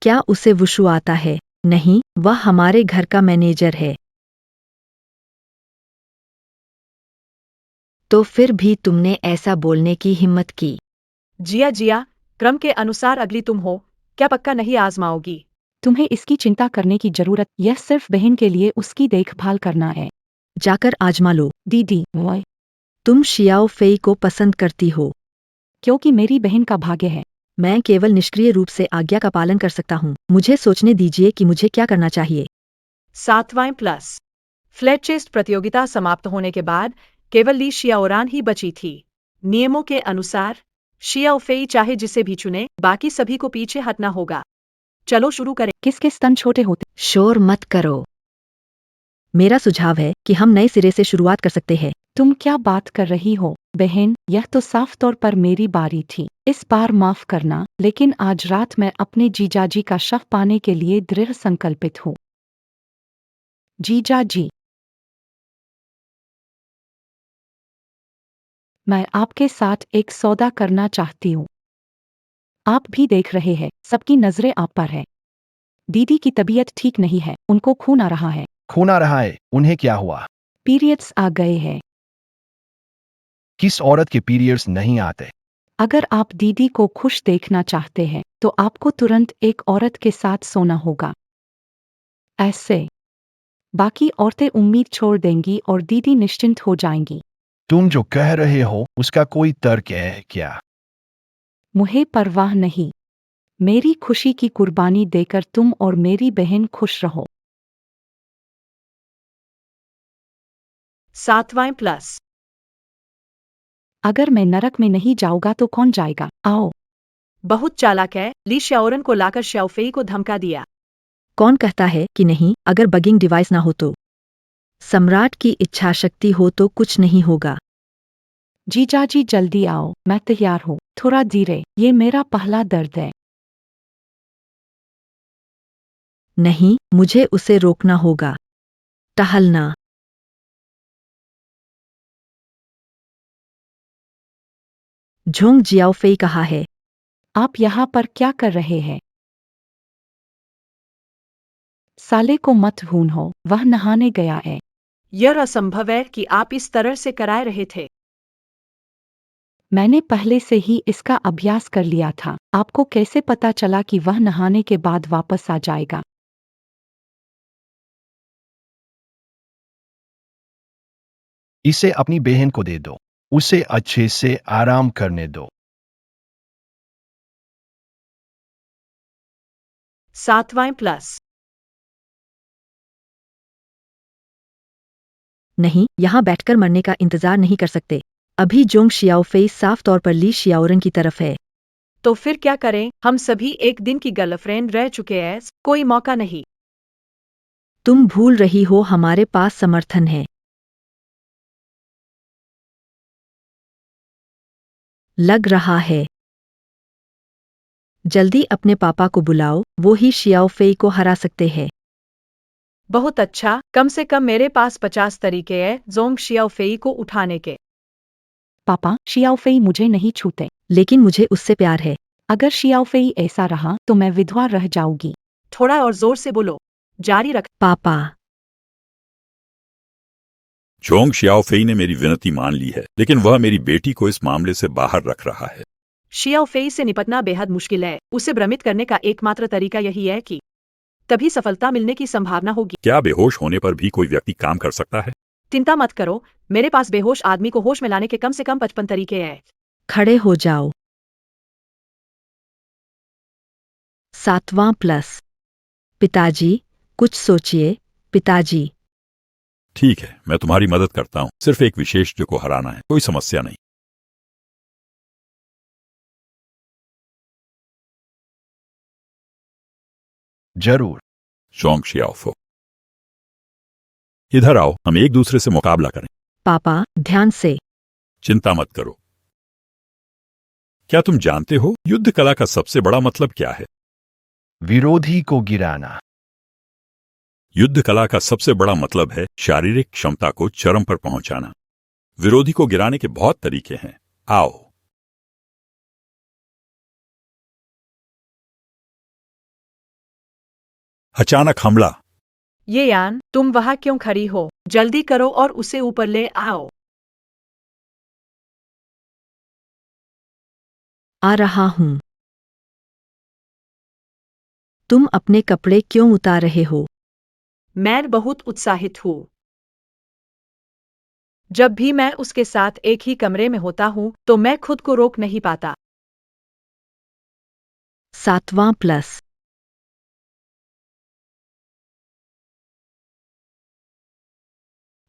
क्या उसे वुशु आता है? नहीं, वह हमारे घर का मैनेजर है। तो फिर भी तुमने ऐसा बोलने की हिम्मत की? जिया, क्रम के अनुसार अगली तुम हो। क्या पक्का नहीं आजमाओगी? तुम्हें इसकी चिंता करने की जरूरत, यह सिर्फ बहन के लिए उसकी देखभाल करना है। जाकर आजमा लो। दीदी, वह तुम शियाओ फेई को पसंद करती हो। क्योंकि मेरी बहन का भाग्य है। मैं केवल निष्क्रिय रूप से आज्ञा का पालन कर सकता हूँ। मुझे सोचने दीजिए कि मुझे क्या करना चाहिए। 7वां प्लस। फ्लैट चेस्ट प्रतियोगिता समाप्त होने के बाद केवल ली शियाओरान ही बची थी। नियमों के अनुसार शियाओ फेई चाहे जिसे भी चुने, बाकी सभी को पीछे हटना होगा। चलो शुरू करें। किसके स्तन छोटे होते? शोर मत करो। मेरा सुझाव है कि हम नए सिरे से शुरुआत कर सकते हैं। तुम क्या बात कर रही हो बहन? यह तो साफ तौर पर मेरी बारी थी। इस बार माफ करना, लेकिन आज रात मैं अपने जीजाजी का शव पाने के लिए दृढ़ संकल्पित हूँ। जीजाजी, मैं आपके साथ एक सौदा करना चाहती हूँ। आप भी देख रहे हैं, सबकी नजरें आप पर है। दीदी की तबीयत ठीक नहीं है, उनको खून आ रहा है। खून आ रहा है? उन्हें क्या हुआ? पीरियड्स आ गए हैं। किस औरत के पीरियड्स नहीं आते? अगर आप दीदी को खुश देखना चाहते हैं, तो आपको तुरंत एक औरत के साथ सोना होगा। ऐसे बाकी औरतें उम्मीद छोड़ देंगी और दीदी निश्चिंत हो जाएंगी। तुम जो कह रहे हो उसका कोई तर्क है क्या? मुझे परवाह नहीं। मेरी खुशी की कुर्बानी देकर तुम और मेरी बहन खुश रहो। 7वां प्लस। अगर मैं नरक में नहीं जाऊंगा तो कौन जाएगा? आओ। बहुत चालाक है। ली शियाओरन को लाकर शियाओफेई को धमका दिया। कौन कहता है कि नहीं? अगर बगिंग डिवाइस ना हो तो? सम्राट की इच्छा शक्ति हो तो कुछ नहीं होगा। जीजाजी जल्दी आओ, मैं तैयार हूँ। थोड़ा धीरे, ये मेरा पहला दर्द है। नहीं, मुझे उसे रोकना होगा। टहलना। झोंग जियाओफेई कहा है। आप यहाँ पर क्या कर रहे हैं? साले को मत भूनो, वह नहाने गया है। यह असंभव है कि आप इस तरह से कराए रहे थे। मैंने पहले से ही इसका अभ्यास कर लिया था। आपको कैसे पता चला कि वह नहाने के बाद वापस आ जाएगा? इसे अपनी बहन को दे दो। उसे अच्छे से आराम करने दो। 7वां प्लस। नहीं, यहाँ बैठकर मरने का इंतजार नहीं कर सकते। अभी जोंग शियाओफेई साफ तौर पर ली शियाओरन की तरफ है। तो फिर क्या करें? हम सभी एक दिन की गर्लफ्रेंड रह चुके हैं, कोई मौका नहीं। तुम भूल रही हो हमारे पास समर्थन है। लग रहा है। जल्दी अपने पापा को बुलाओ, वो ही शियाओफेई को हरा सकते हैं। बहुत अच्छा, कम से कम मेरे पास 50 तरीके हैं जोंग शियाओफेई को उठाने के। पापा, शियाओफेई मुझे नहीं छूते। लेकिन मुझे उससे प्यार है। अगर शियाओफेई ऐसा रहा तो मैं विधवा रह जाऊंगी। थोड़ा और जोर से बोलो। जारी रख। पापा। जोंग शियाओफेई ने मेरी विनती मान ली है, लेकिन वह मेरी बेटी को इस मामले से बाहर रख रहा है। शियाओफेई से निपटना बेहद मुश्किल है। उसे भ्रमित करने का एकमात्र तरीका यही है कि तभी सफलता मिलने की संभावना होगी। क्या बेहोश होने पर भी कोई व्यक्ति काम कर सकता है? चिंता मत करो, मेरे पास बेहोश आदमी को होश में लाने के कम से कम 55 तरीके हैं। खड़े हो जाओ। 7वां प्लस। पिताजी, कुछ सोचिए। पिताजी। ठीक है, मैं तुम्हारी मदद करता हूँ। सिर्फ एक विशेष को हराना है, कोई समस्या नहीं। जरूर। जोंग शियाओफो, इधर आओ, हम एक दूसरे से मुकाबला करें। पापा, ध्यान से। चिंता मत करो। क्या तुम जानते हो युद्ध कला का सबसे बड़ा मतलब क्या है? विरोधी को गिराना। युद्ध कला का सबसे बड़ा मतलब है शारीरिक क्षमता को चरम पर पहुंचाना। विरोधी को गिराने के बहुत तरीके हैं। आओ। अचानक हमला। ये यान, तुम वहां क्यों खड़ी हो? जल्दी करो और उसे ऊपर ले आओ। आ रहा हूं। तुम अपने कपड़े क्यों उतार रहे हो? मैं बहुत उत्साहित हूँ। जब भी मैं उसके साथ एक ही कमरे में होता हूँ तो मैं खुद को रोक नहीं पाता। 7वां प्लस।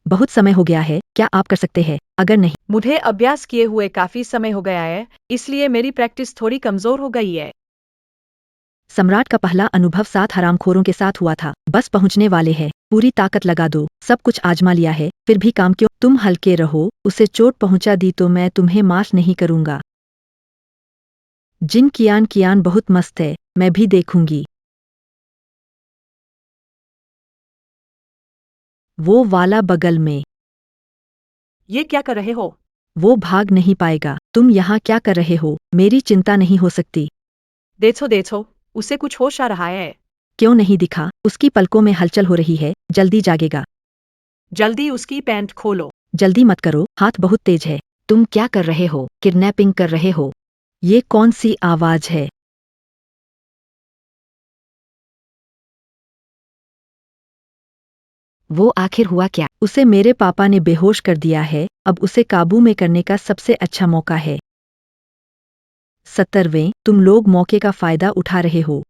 बहुत समय हो गया है, क्या आप कर सकते हैं? अगर नहीं, मुझे अभ्यास किए हुए काफी समय हो गया है, इसलिए मेरी प्रैक्टिस थोड़ी कमजोर हो गई है। सम्राट का पहला अनुभव 7 हरामखोरों के साथ हुआ था। बस पहुंचने वाले हैं, पूरी ताकत लगा दो। सब कुछ आजमा लिया है, फिर भी काम क्यों? तुम हल्के रहो, उसे चोट पहुंचा दी तो मैं तुम्हें माफ नहीं करूंगा। जिन कियान बहुत मस्त है, मैं भी देखूंगी। वो वाला बगल में। ये क्या कर रहे हो? वो भाग नहीं पाएगा। तुम यहाँ क्या कर रहे हो? मेरी चिंता नहीं हो सकती। देखो, उसे कुछ होश आ रहा है। क्यों नहीं दिखा? उसकी पलकों में हलचल हो रही है, जल्दी जागेगा। जल्दी उसकी पैंट खोलो। जल्दी मत करो, हाथ बहुत तेज है। तुम क्या कर रहे हो? किडनैपिंग कर रहे हो? ये कौन सी आवाज है? वो आखिर हुआ क्या? उसे मेरे पापा ने बेहोश कर दिया है, अब उसे काबू में करने का सबसे अच्छा मौका है। 17वें, तुम लोग मौके का फायदा उठा रहे हो।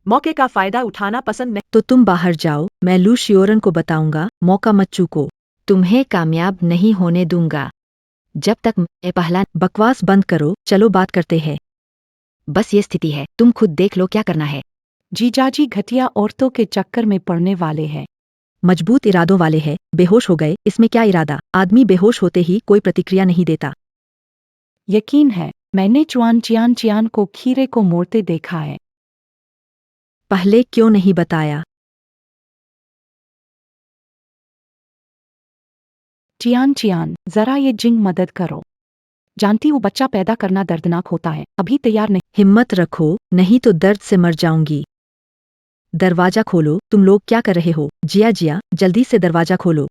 मौके का फायदा उठाना पसंद नहीं। तो तुम बाहर जाओ, मैं लू शियोरन को बताऊंगा, मौका मत चूको। तुम्हें कामयाब नहीं होने दूंगा। जब तक मैं पहला। बकवास बंद करो, चलो बात करते हैं। बस ये स्थिति है, तुम खुद देख लो क्या करना है। जीजाजी घटिया औरतों के चक्कर में पड़ने वाले हैं। मजबूत इरादों वाले हैं, बेहोश हो गए, इसमें क्या इरादा? आदमी बेहोश होते ही कोई प्रतिक्रिया नहीं देता। यकीन है, मैंने चुआन चियान को खीरे को मोड़ते देखा है। पहले क्यों नहीं बताया? चियान, जरा ये जिंग मदद करो। जानती हूँ बच्चा पैदा करना दर्दनाक होता है, अभी तैयार नहीं। हिम्मत रखो, नहीं तो दर्द से मर जाऊंगी। दरवाजा खोलो, तुम लोग क्या कर रहे हो? जिया, जल्दी से दरवाजा खोलो।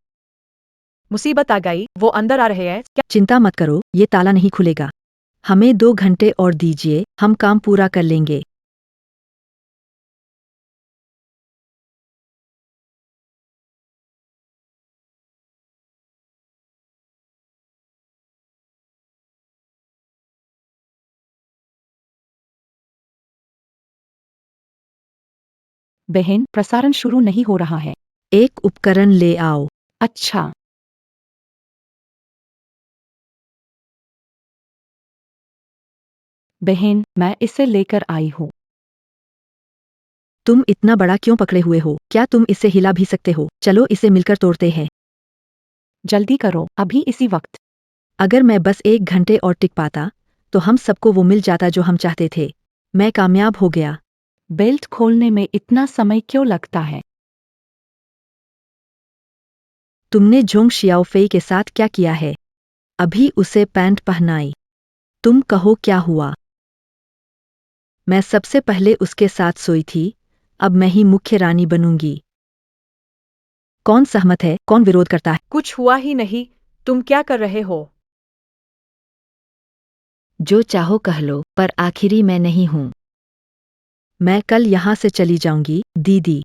मुसीबत आ गई, वो अंदर आ रहे हैं। क्या? चिंता मत करो, ये ताला नहीं खुलेगा। हमें 2 घंटे और दीजिए, हम काम पूरा कर लेंगे। बहन, प्रसारण शुरू नहीं हो रहा है। एक उपकरण ले आओ। अच्छा। बहन, मैं इसे लेकर आई हूँ। तुम इतना बड़ा क्यों पकड़े हुए हो? क्या तुम इसे हिला भी सकते हो? चलो इसे मिलकर तोड़ते हैं। जल्दी करो, अभी इसी वक्त। अगर मैं बस 1 घंटे और टिक पाता, तो हम सबको वो मिल जाता जो हम चाहते थे। मैं कामयाब हो गया। बेल्ट खोलने में इतना समय क्यों लगता है? तुमने जोंग शियाओफेई के साथ क्या किया है? अभी उसे पैंट पहनाई। तुम कहो क्या हुआ? मैं सबसे पहले उसके साथ सोई थी, अब मैं ही मुख्य रानी बनूंगी। कौन सहमत है, कौन विरोध करता है? कुछ हुआ ही नहीं, तुम क्या कर रहे हो? जो चाहो कह लो, पर आखिरी मैं नहीं हूं। मैं कल यहाँ से चली जाऊंगी, दीदी।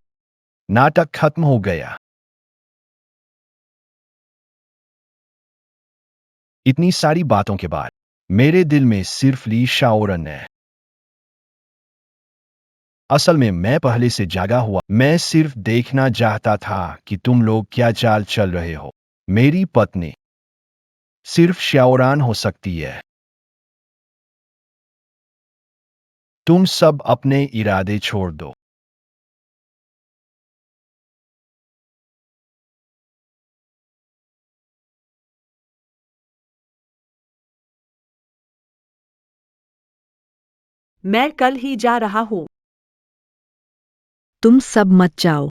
नाटक खत्म हो गया। इतनी सारी बातों के बाद मेरे दिल में सिर्फ ली शाओरन है। असल में मैं पहले से जागा हुआ, मैं सिर्फ देखना चाहता था कि तुम लोग क्या चाल चल रहे हो। मेरी पत्नी सिर्फ शाओरान हो सकती है। तुम सब अपने इरादे छोड़ दो। मैं कल ही जा रहा हूँ। तुम सब मत जाओ।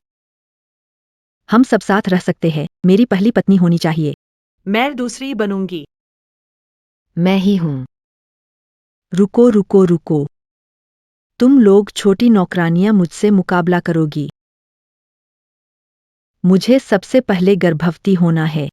हम सब साथ रह सकते हैं, मेरी पहली पत्नी होनी चाहिए। मैं दूसरी बनूंगी। मैं ही हूं। रुको। तुम लोग छोटी नौकरानियां मुझसे मुकाबला करोगी। मुझे सबसे पहले गर्भवती होना है।